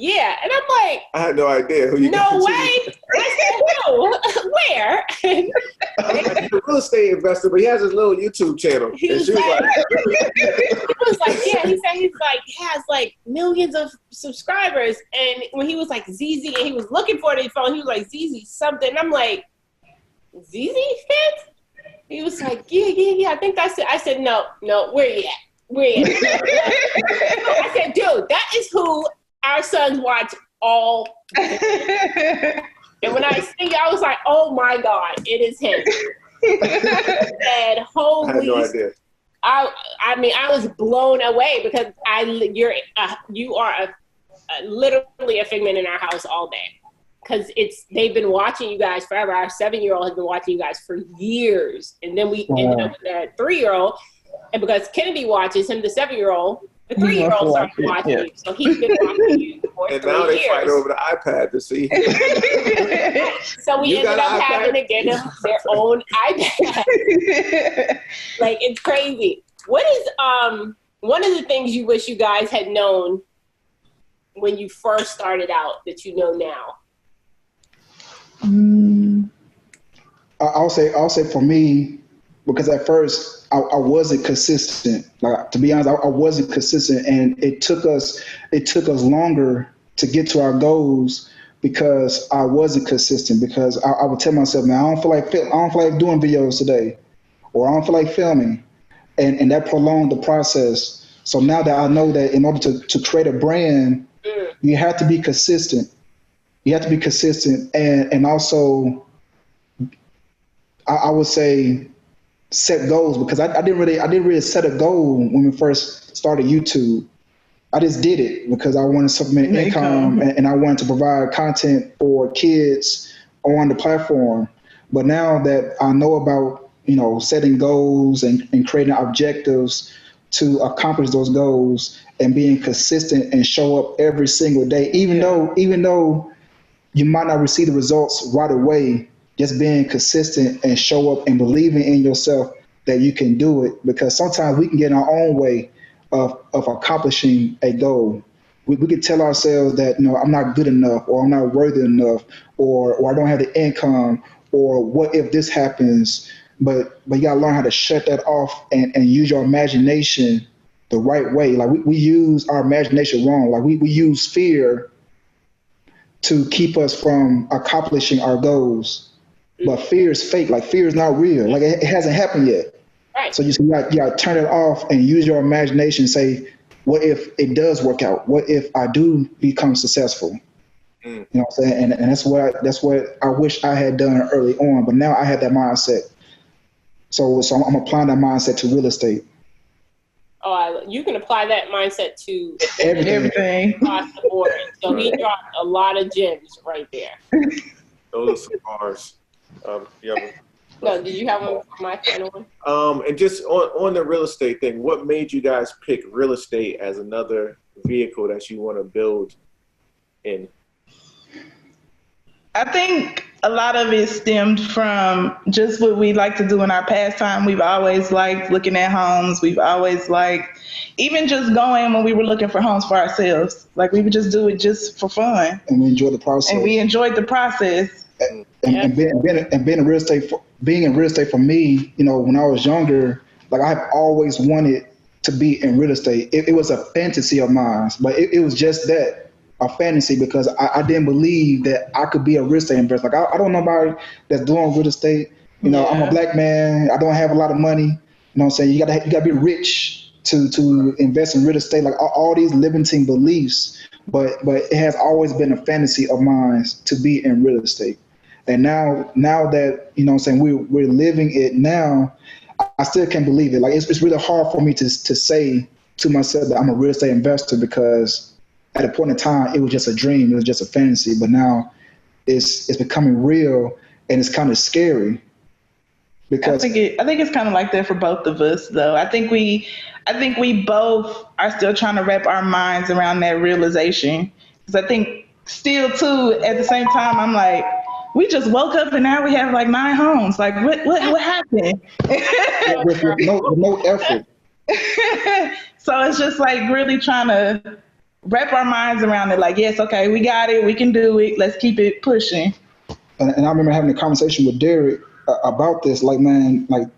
Yeah, and I'm like, I had no idea who you. No way. I said, no. Where? He's a real estate investor, but he has his little YouTube channel. He was like, yeah. He said he has like millions of subscribers, and when he was like ZZ, and he was looking for it on his phone, he was like ZZ something. I'm like, ZZ fans? He was like, yeah. I think that's it. I said, no, where you at? I said, dude, that is who our sons watch all. And when I see you, I was like, oh my God, it is him. And holy, I had no idea. I mean, I was blown away because you are literally a figment in our house all day. Because they've been watching you guys forever. Our 7-year-old has been watching you guys for years. And then we ended up with that 3-year-old. And because Kennedy watches him, the 7-year-old, the 3-year-old started watching you. So he's been watching you for 3 years. And now they fight over the iPad to see. So we ended up having to get them their own iPad. Like, it's crazy. What is one of the things you wish you guys had known when you first started out that you know now? I'll say for me, because at first I wasn't consistent. Like, to be honest, I wasn't consistent, and it took us longer to get to our goals because I wasn't consistent. Because I would tell myself, man, I don't feel like doing videos today, or I don't feel like filming, and that prolonged the process. So now that I know that in order to create a brand, you have to be consistent. You have to be consistent, and also, I would say, set goals, because I didn't really set a goal when we first started YouTube. I just did it because I wanted to supplement income, and I wanted to provide content for kids on the platform. But now that I know about, setting goals and creating objectives to accomplish those goals and being consistent and show up every single day, even though you might not receive the results right away, just being consistent and show up and believing in yourself that you can do it. Because sometimes we can get in our own way of accomplishing a goal. We can tell ourselves that, I'm not good enough, or I'm not worthy enough, or I don't have the income, or what if this happens? But you gotta learn how to shut that off and use your imagination the right way. Like, we use our imagination wrong. Like, we use fear to keep us from accomplishing our goals. But fear is fake. Like, fear is not real. Like, it hasn't happened yet. Right. So you gotta turn it off and use your imagination and say, what if it does work out? What if I do become successful? You know what I'm saying? And that's what I wish I had done early on. But now I have that mindset. So I'm applying that mindset to real estate. Oh, you can apply that mindset to everything across the board. So he dropped a lot of gems right there. Those are some bars. No, did you have one for my final one? And just on the real estate thing, what made you guys pick real estate as another vehicle that you want to build in? I think a lot of it stemmed from just what we like to do in our pastime. We've always liked looking at homes. We've always liked even just going when we were looking for homes for ourselves. Like, we would just do it just for fun. And we enjoyed the process. And we enjoyed the process. And being in real estate for me, when I was younger, like, I've always wanted to be in real estate. It was a fantasy of mine, but it was just that. A fantasy, because I didn't believe that I could be a real estate investor. Like, I don't know nobody that's doing real estate. I'm a black man. I don't have a lot of money. You know what I'm saying? You gotta be rich to invest in real estate. Like, all these limiting beliefs. But it has always been a fantasy of mine to be in real estate. And now that, what I'm saying, we're living it now, I still can't believe it. Like, it's really hard for me to say to myself that I'm a real estate investor, because at a point in time, it was just a dream. It was just a fantasy. But now it's becoming real, and it's kind of scary. Because I think it's kind of like that for both of us, though. I think we both are still trying to wrap our minds around that realization. Because I think still, too, at the same time, I'm like, we just woke up and now we have like 9 homes. Like, what happened? with no effort. So it's just like really trying to wrap our minds around it. Like, yes, okay, we got it. We can do it. Let's keep it pushing. And I remember having a conversation with Derek about this. Like, man, like,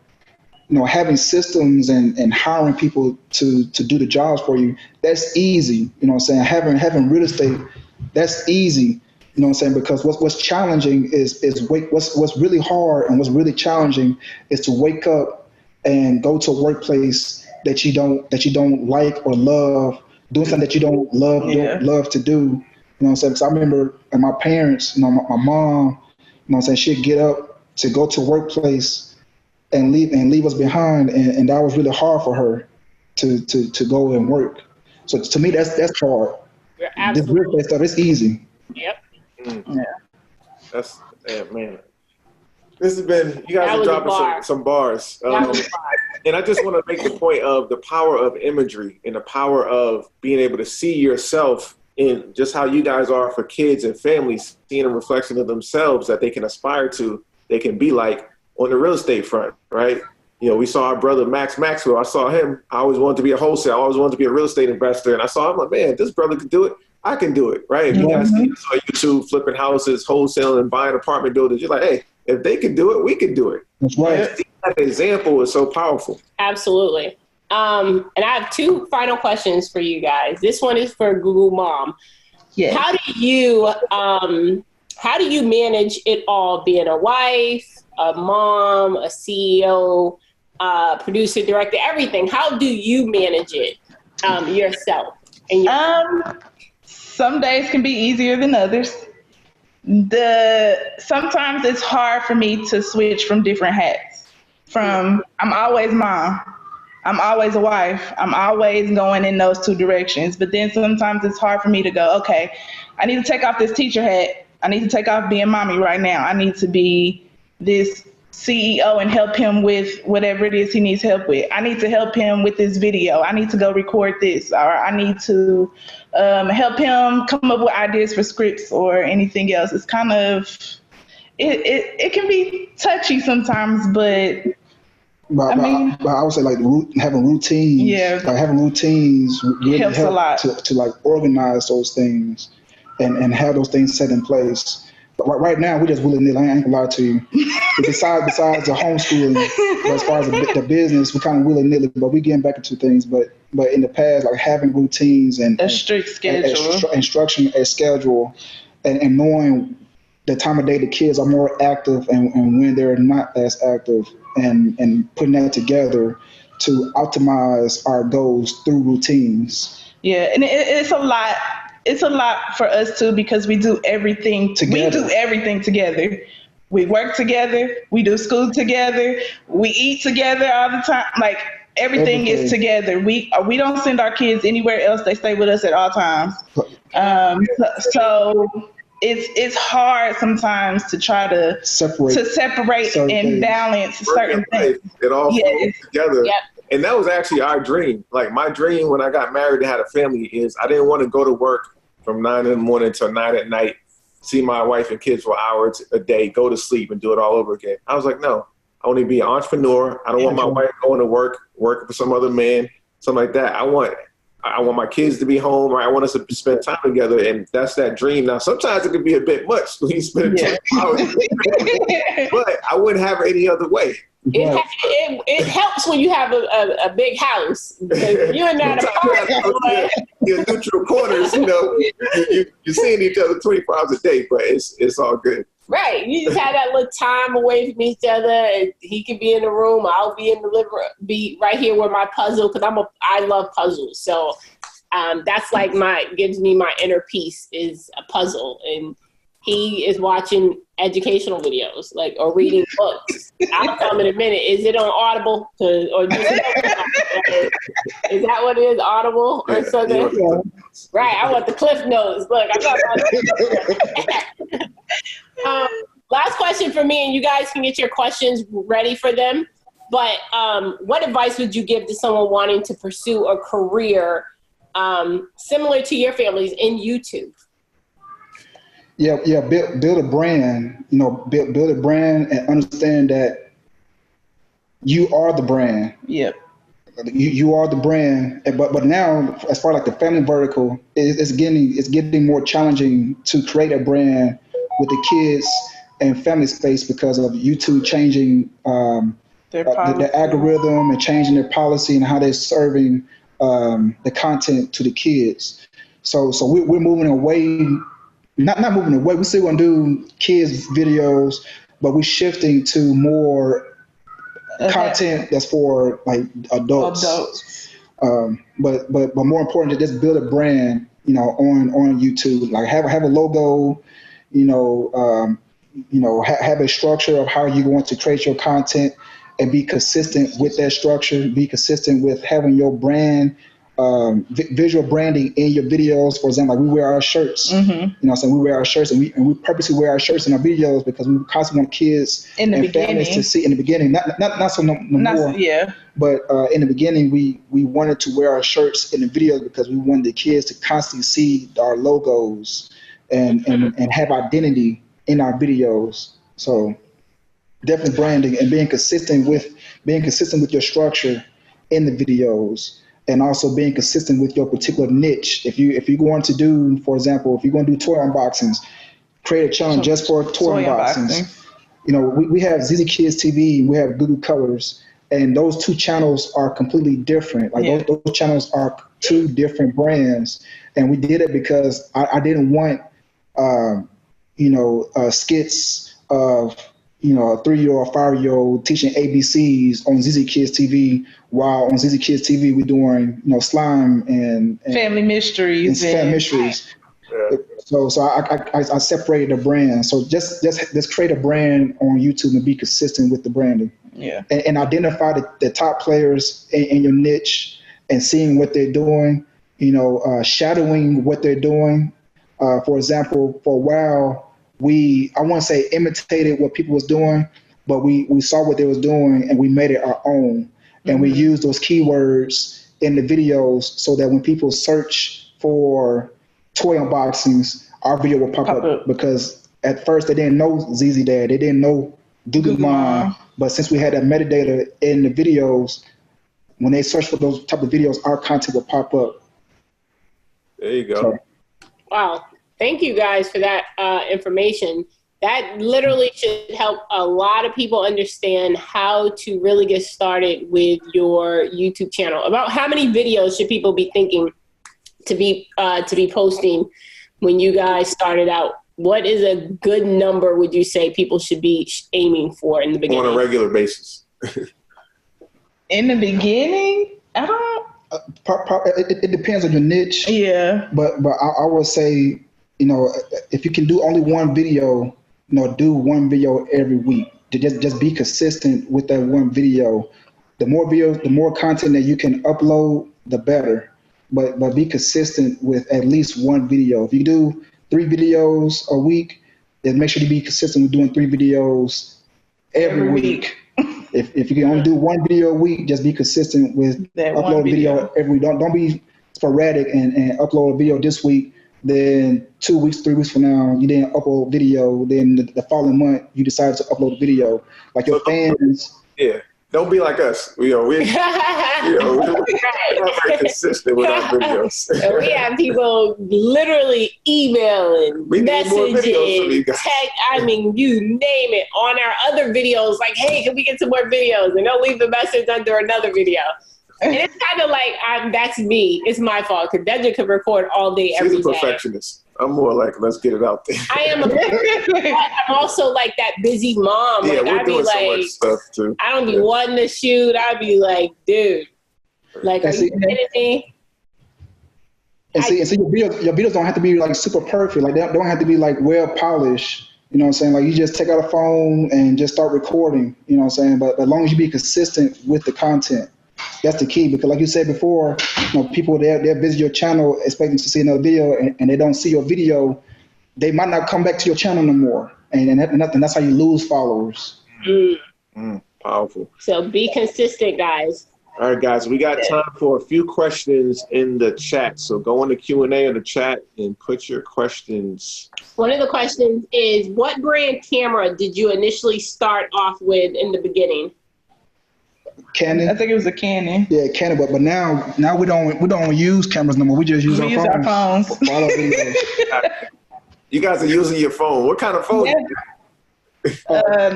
you know, having systems and hiring people to do the jobs for you, that's easy. You know what I'm saying? Having real estate, that's easy. You know what I'm saying? Because what's challenging is what's really hard and what's really challenging is to wake up and go to a workplace that you don't like or love, doing something that you don't love to do. You know what I'm saying? Because I remember my parents, you know, my mom, you know what I'm saying, she'd get up to go to a workplace and leave us behind, and that was really hard for her to go and work. So to me, that's hard. This real estate stuff, it's easy. Yep. Yeah. That's man. This has been, you guys are dropping some bars. And I just want to make the point of the power of imagery and the power of being able to see yourself in just how you guys are for kids and families, seeing a reflection of themselves that they can aspire to, they can be like on the real estate front, right? You know, we saw our brother Max Maxwell. I saw him. I always wanted to be a wholesaler. I always wanted to be a real estate investor. And I saw him like, man, this brother could do it. I can do it, right? If you guys see us on YouTube flipping houses, wholesaling, and buying apartment buildings, you're like, hey, if they can do it, we can do it. That's right. That example is so powerful. Absolutely. And I have two final questions for you guys. This one is for Google Mom. Yeah. How do you manage it all, being a wife, a mom, a CEO, producer, director, everything? How do you manage it yourself? And some days can be easier than others. Sometimes it's hard for me to switch from different hats. I'm always mom, I'm always a wife, I'm always going in those two directions. But then sometimes it's hard for me to go, okay, I need to take off this teacher hat. I need to take off being mommy right now. I need to be this CEO and help him with whatever it is he needs help with. I need to help him with this video. I need to go record this, or I need to help him come up with ideas for scripts or anything else. It's kind of, it can be touchy sometimes, but I would say like having routines. Yeah. Like having routines really helps a lot to like organize those things and have those things set in place. But right now, we just willy-nilly. I ain't gonna lie to you. Besides the homeschooling, as far as the business, we're kind of willy-nilly, but we getting back into things. But in the past, like having routines and a strict schedule, instruction, a schedule, and knowing the time of day the kids are more active and when they're not as active, and putting that together to optimize our goals through routines. Yeah, and it's a lot. It's a lot for us too, because we do everything together. We work together. We do school together. We eat together all the time. Like everything is together. We don't send our kids anywhere else. They stay with us at all times. So it's hard sometimes to try to separate and balance certain things. It all flows together. Yep. And that was actually our dream. Like my dream when I got married and had a family is I didn't want to go to work from 9 in the morning till 9 at night, see my wife and kids for hours a day, go to sleep and do it all over again. I was like, no, I want to be an entrepreneur. I don't want my wife going to work, working for some other man, something like that. I want my kids to be home, or I want us to spend time together. And that's that dream. Now, sometimes it can be a bit much when you spend 20 hours, but I wouldn't have it any other way. It helps when you have a big house. You're in that apartment. Your neutral corners, you know, you're seeing each other 24 hours a day, but it's all good. Right. You just have that little time away from each other, and he can be in the room. I'll be in the living room, be right here with my puzzle, because I love puzzles. So that's like gives me my inner peace is a puzzle, and he is watching educational videos, or reading books. I'll come in a minute. Is it on Audible? Or is that what it is, Audible or something? Yeah. Right, I want the Cliff Notes. Look, I'm not last question for me, and you guys can get your questions ready for them. But what advice would you give to someone wanting to pursue a career similar to your family's in YouTube? Yeah. Build a brand. You know, build a brand and understand that you are the brand. Yep. you are the brand, but now as far like the family vertical, it's getting more challenging to create a brand with the kids and family space because of YouTube changing the algorithm and changing their policy and how they're serving the content to the kids. So we're moving away, not moving away. We still gonna do kids videos, but we're shifting to more content that's for like adults. But more important to just build a brand, on YouTube. Like have a logo, have a structure of how you want to create your content and be consistent with that structure. Be consistent with having your brand, visual branding in your videos. For example, like we wear our shirts. We wear our shirts, and we purposely wear our shirts in our videos because we constantly want kids and families to see in the beginning. Not so no more. Yeah. But in the beginning, we wanted to wear our shirts in the videos because we wanted the kids to constantly see our logos and have identity in our videos. So definitely branding and being consistent with your structure in the videos. And also being consistent with your particular niche. If you're going to do, for example, if you're going to do toy unboxings, create a channel just for toy unboxings. We have ZZ Kids TV, we have Google Colors, and those two channels are completely different. Like those channels are two different brands, and we did it because I didn't want, skits of a 3-year-old or 5-year-old teaching ABCs on ZZ Kids TV, while on ZZ Kids TV we're doing slime and family mysteries. Yeah. So I separated the brand. So just create a brand on YouTube and be consistent with the branding. Yeah. And identify the top players in your niche and seeing what they're doing. Shadowing what they're doing. For example, for a while, I won't say imitated what people was doing, but we saw what they was doing and we made it our own. And we used those keywords in the videos so that when people search for toy unboxings, our video will pop up. Because at first they didn't know ZZ Dad, they didn't know Google Mom, but since we had that metadata in the videos, when they search for those type of videos, our content will pop up. There you go. So, wow. Thank you guys for that information. That literally should help a lot of people understand how to really get started with your YouTube channel. About how many videos should people be thinking to be posting when you guys started out? What is a good number, would you say, people should be aiming for in the beginning? On a regular basis. In the beginning? I don't... It depends on your niche. Yeah. But I would say, if you can do only one video, do one video every week. To just be consistent with that one video. The more videos, the more content that you can upload, the better. But be consistent with at least one video. If you do 3 videos a week, then make sure you be consistent with doing 3 videos every week. If you can only do 1 video a week, just be consistent with that upload video every week. Don't be sporadic and upload a video this week. Then 2 weeks, 3 weeks from now, you didn't upload video. Then the following month, you decided to upload a video. Like your fans. Yeah. Don't be like us. We're not very consistent with our videos. And we have people literally emailing, messaging, text, you name it, on our other videos, like, hey, can we get some more videos? And they'll leave the message under another video. And it's kind of like, that's me. It's my fault, because Dedric can record all day, every day. She's a perfectionist. I'm more like, let's get it out there. I am I'm also like that busy mom. Yeah, like, we're doing so much stuff too. I don't be wanting to shoot. I'd be like, dude, like, are you kidding me? And see, your videos don't have to be like super perfect. Like, they don't have to be like well polished. You know what I'm saying? Like, you just take out a phone and just start recording. You know what I'm saying? But as long as you be consistent with the content. That's the key, because like you said before, people, they'll visit your channel expecting to see another video, and they don't see your video, they might not come back to your channel no more. And that's how you lose followers. Powerful. So be consistent, guys. All right, guys, we got time for a few questions in the chat. So go in the Q&A in the chat and put your questions. One of the questions is, what brand camera did you initially start off with in the beginning? Canon. I think it was a Canon. Yeah, Canon. But now we don't use cameras no more. We just use our phones. For all our videos. You guys are using your phone. What kind of phone? Yeah.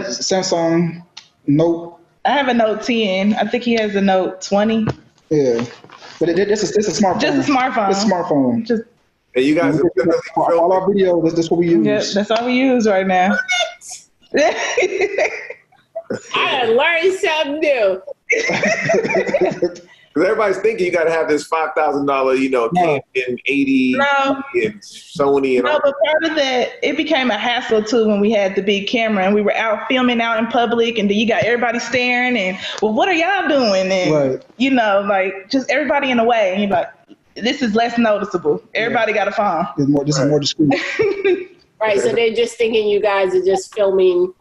Samsung Note. I have a Note 10. I think he has a Note 20. Yeah, but this is a smartphone. Just a smartphone. It's a smartphone. And you guys are all our videos. That's what we use. Yep, that's all we use right now. I learned something new. Because everybody's thinking you got to have this $5,000, Canon 80 and Sony and all. But part of that, it became a hassle too when we had the big camera and we were out filming out in public, and then you got everybody staring and, well, what are y'all doing? And like just everybody in the way, and you're like, this is less noticeable. Everybody got a phone. This is more discreet. Right, so they're just thinking you guys are just filming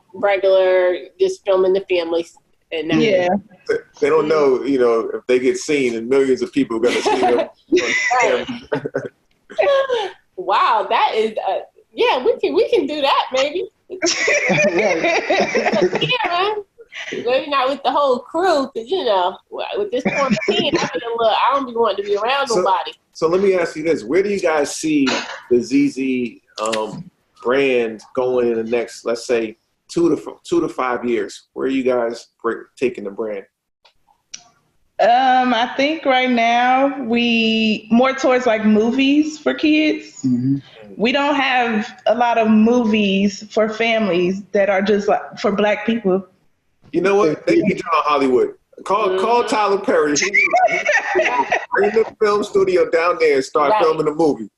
just filming the families. And yeah. They don't know, if they get seen and millions of people are going to see them. Wow, that is, we can do that, maybe. Yeah, man. Maybe not with the whole crew, because, with this quarantine, I don't be wanting to be around nobody. So let me ask you this. Where do you guys see the ZZ brand going in the next, let's say, 2 to 5 years? Where are you guys taking the brand? I think right now we more towards like movies for kids. Mm-hmm. We don't have a lot of movies for families that are just like for Black people. You know what? They need you on Hollywood. Call Tyler Perry. Bring the film studio down there and start filming a movie.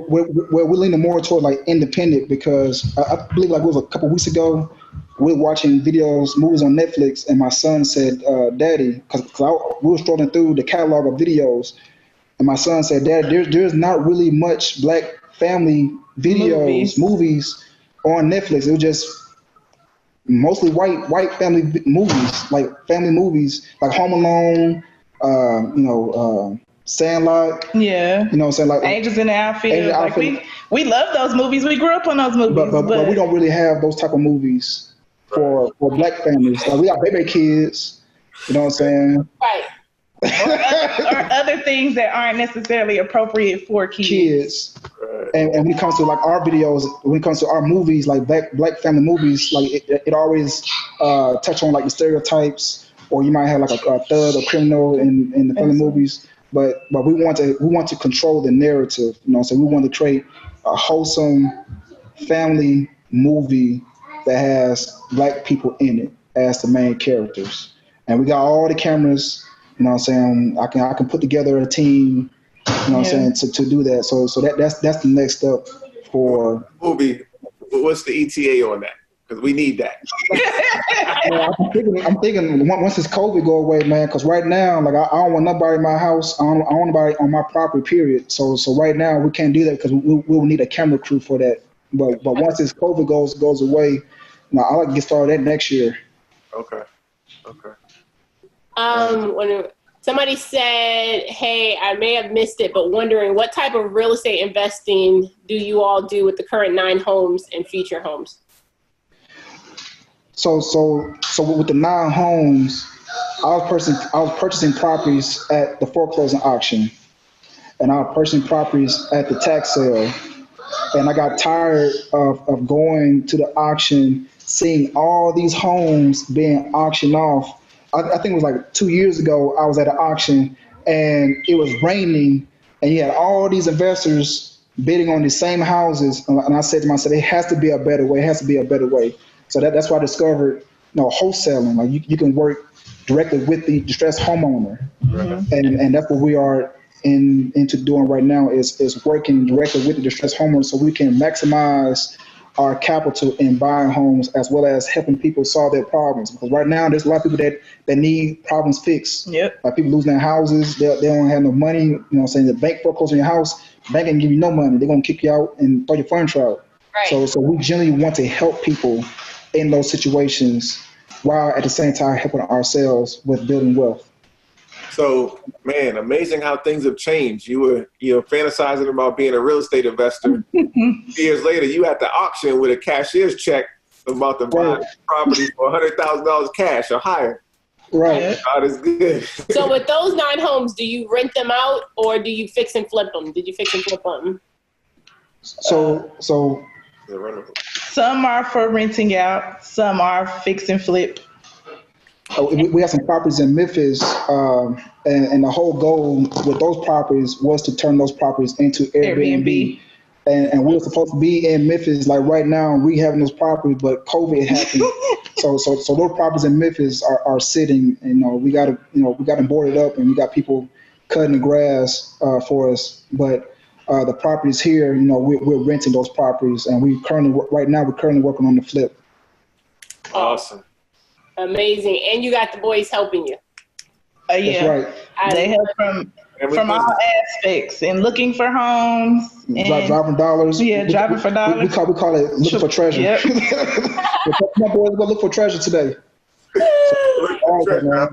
We're leaning more toward like independent, because I believe like it was a couple weeks ago, we were watching movies on Netflix, and my son said, Daddy, because we were strolling through the catalog of videos, and my son said, Dad, there's not really much Black family videos, movies on Netflix. It was just mostly white family movies, like Home Alone, Sandlot. Yeah. You know what I'm saying? Like Angels in the Outfield. Like we love those movies. We grew up on those movies. But we don't really have those type of movies for Black families. Like we got baby kids. You know what I'm saying? Right. or other things that aren't necessarily appropriate for kids. And when it comes to like our videos, when it comes to our movies, like Black family movies, like it always touch on like the stereotypes, or you might have like a thug or criminal in the family movies. But we want to control the narrative, so we want to create a wholesome family movie that has Black people in it as the main characters. And we got all the cameras, I can put together a team, to do that. So that's the next step for movie. What's the ETA on that? Because we need that. I'm thinking once this COVID go away, man, because right now, like I don't want nobody in my house. I don't want nobody on my property, period. So right now we can't do that because we will need a camera crew for that. But once this COVID goes away, I like to get started that next year. Okay. When somebody said, hey, I may have missed it, but wondering what type of real estate investing do you all do with the current 9 homes and feature homes? So with the 9 homes, I was purchasing properties at the foreclosing auction, and I was purchasing properties at the tax sale. And I got tired of going to the auction, seeing all these homes being auctioned off. I think it was like 2 years ago, I was at an auction and it was raining, and you had all these investors bidding on the same houses. And I said to myself, it has to be a better way. So that's why I discovered, wholesaling. Like you can work directly with the distressed homeowner, and that's what we are into doing right now is working directly with the distressed homeowner, so we can maximize our capital in buying homes as well as helping people solve their problems. Because right now there's a lot of people that need problems fixed. Yep. Like people losing their houses, they don't have no money. The bank foreclosed on your house, the bank ain't give you no money. They're gonna kick you out and throw your furniture out. Right. So we generally want to help people in those situations while at the same time helping ourselves with building wealth. So, man, amazing how things have changed. You were, fantasizing about being a real estate investor. Years later, you at the auction with a cashier's check about to buy property for $100,000 cash or higher. Right. God is good. So with those 9 homes, do you rent them out or do you fix and flip them? Did you fix and flip them? So some are for renting out, some are fix and flip. we have some properties in Memphis, and the whole goal with those properties was to turn those properties into Airbnb. And we were supposed to be in Memphis, like right now, rehabbing those properties, but COVID happened. so those properties in Memphis are sitting. And, we got them boarded up, and we got people cutting the grass for us. But the properties here, we're renting those properties, and we're currently working on the flip. Awesome, amazing, and you got the boys helping you. Yeah, that's right. They help from all aspects and looking for homes. And driving dollars. Yeah, driving for dollars. We call it looking for treasure. Yep. My boys go look for treasure today. Y'all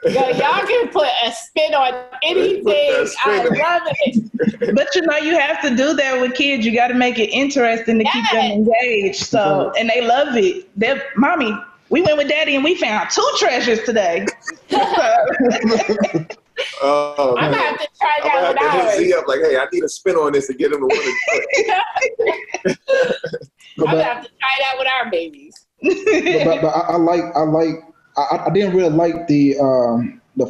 can put a spin on anything. I love it. But you have to do that with kids. You got to make it interesting to keep them engaged. So, and they love it. Mommy, we went with Daddy and we found 2 treasures today. Oh, I'm gonna have to try that with ours. Hit Z up like, hey, I need a spin on this to get him to want to do it. I'm gonna have to try that with our babies. but I didn't really like the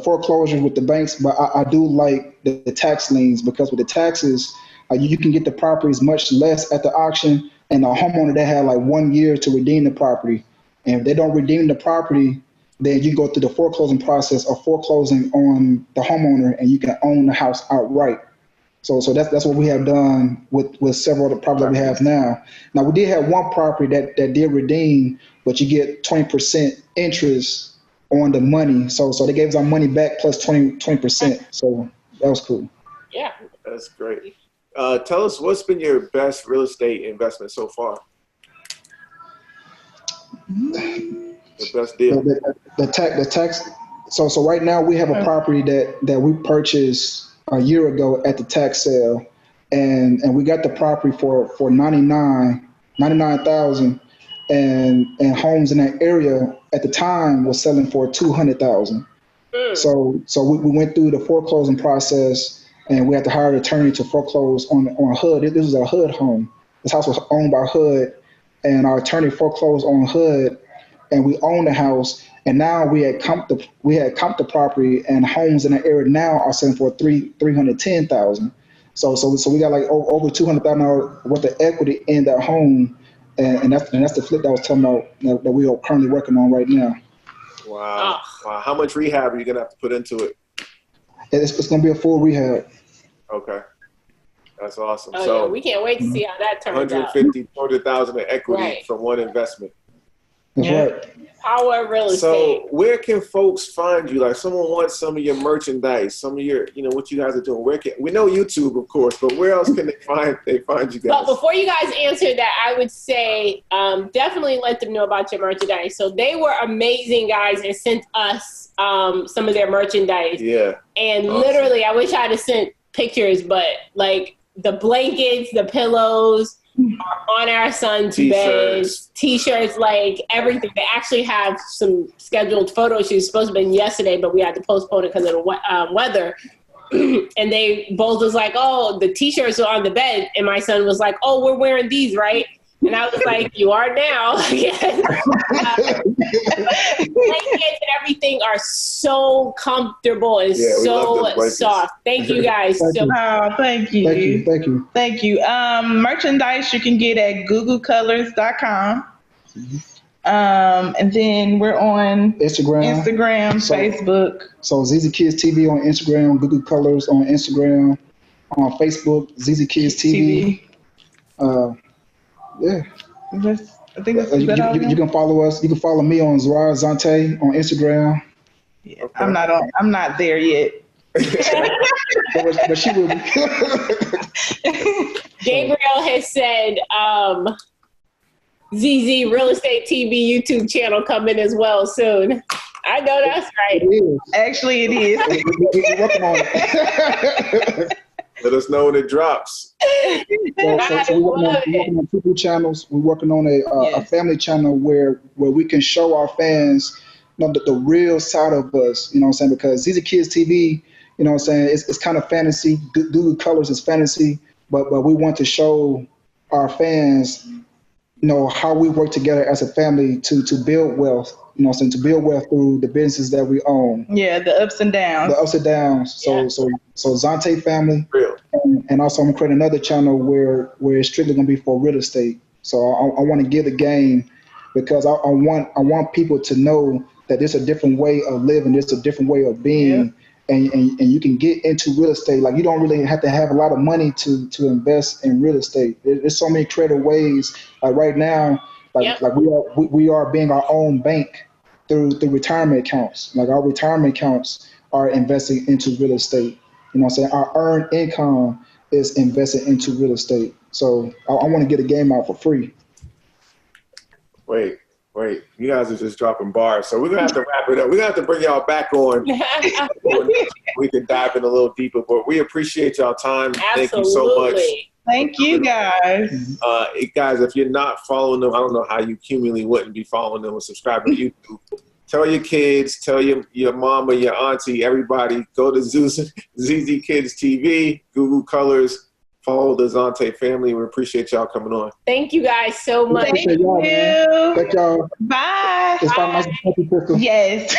foreclosures with the banks, but I do like the tax liens, because with the taxes, you can get the properties much less at the auction, and the homeowner, they have like 1 year to redeem the property. And if they don't redeem the property, then you go through the foreclosing process of foreclosing on the homeowner, and you can own the house outright. So that's what we have done with several of the properties that we have now. Now, we did have one property that did redeem, but you get 20% interest on the money. So they gave us our money back plus 20%. So that was cool. Yeah, that's great. Tell us, what's been your best real estate investment so far? The best deal. The tax. So right now we have a property that we purchased a year ago at the tax sale, and we got the property for $99,000, and homes in that area at the time was selling for $200,000. So we went through the foreclosing process, and we had to hire an attorney to foreclose on HUD. This was a HUD home. This house was owned by HUD, and our attorney foreclosed on HUD, and we own the house. And now we had comped the property, and homes in the area now are selling for $310,000. So we got like over $200,000 worth of equity in that home, and that's the flip that I was talking about that we are currently working on right now. Wow. Wow. How much rehab are you gonna have to put into it? It's gonna be a full rehab. Okay. That's awesome. Oh, so yeah, we can't wait to see how that turns out. 200,000 in equity from one investment. That's right. Power real estate. So where can folks find you? Like, someone wants some of your merchandise, some of your, what you guys are doing. We know YouTube, of course, but where else can they find you guys? But before you guys answer that, I would say definitely let them know about your merchandise. So they were amazing guys and sent us some of their merchandise. Yeah. And literally, I wish I had sent pictures, but like the blankets, the pillows, are on our son's beds, T-shirts, like everything. They actually have some scheduled photo shoots. Supposed to have been yesterday, but we had to postpone it because of the weather. And they both was like, "Oh, the T-shirts are on the bed," and my son was like, "Oh, we're wearing these, right?" And I was like, "You are now." Blankets and everything are so comfortable and so soft. Thank you guys. Thank you. Thank you. Merchandise you can get at googlecolors.com. And then we're on Instagram, Facebook. So ZZ Kids TV on Instagram, Google Colors on Instagram, on Facebook, ZZ Kids TV. Yeah. I think that's you can follow us. You can follow me on Zara Zante on Instagram. Yeah, okay. I'm not there yet. but she will be. Gabriel has said ZZ Real Estate TV YouTube channel coming as well soon. I know that's right. Actually, it is. We're working on it. Let us know when it drops. So we're working on 2 channels. We're working on a family channel where we can show our fans, the real side of us, you know what I'm saying? Because these are kids TV, you know what I'm saying? It's kind of fantasy. Google Colors is fantasy, but we want to show our fans, you know, how we work together as a family to build wealth, you know what I'm saying? To build wealth through the businesses that we own. Yeah, the ups and downs. The ups and downs. So Zonte family. Real. And also I'm gonna create another channel where it's strictly gonna be for real estate. So I want to give the game, because I want people to know that there's a different way of living, there's a different way of being, and you can get into real estate. Like, you don't really have to have a lot of money to invest in real estate. There's so many creative ways. Like right now, like we are being our own bank through retirement accounts. Like our retirement accounts are investing into real estate. You know what I'm saying? Our earned income is invested into real estate. So I want to get a game out for free. Wait. You guys are just dropping bars. So we're going to have to wrap it up. We're going to have to bring y'all back on. We can dive in a little deeper, but we appreciate y'all time. Absolutely. Thank you so much. Thank you, guys. Guys, if you're not following them, I don't know how you humanly wouldn't be following them or subscribing to YouTube. Tell your kids, tell your mama, your auntie, everybody, go to ZZ Kids TV, Google Colors, follow the Zonte family. We appreciate y'all coming on. Thank you guys so much. Thank you. Thank y'all. Bye. It's my Krystal. Yes.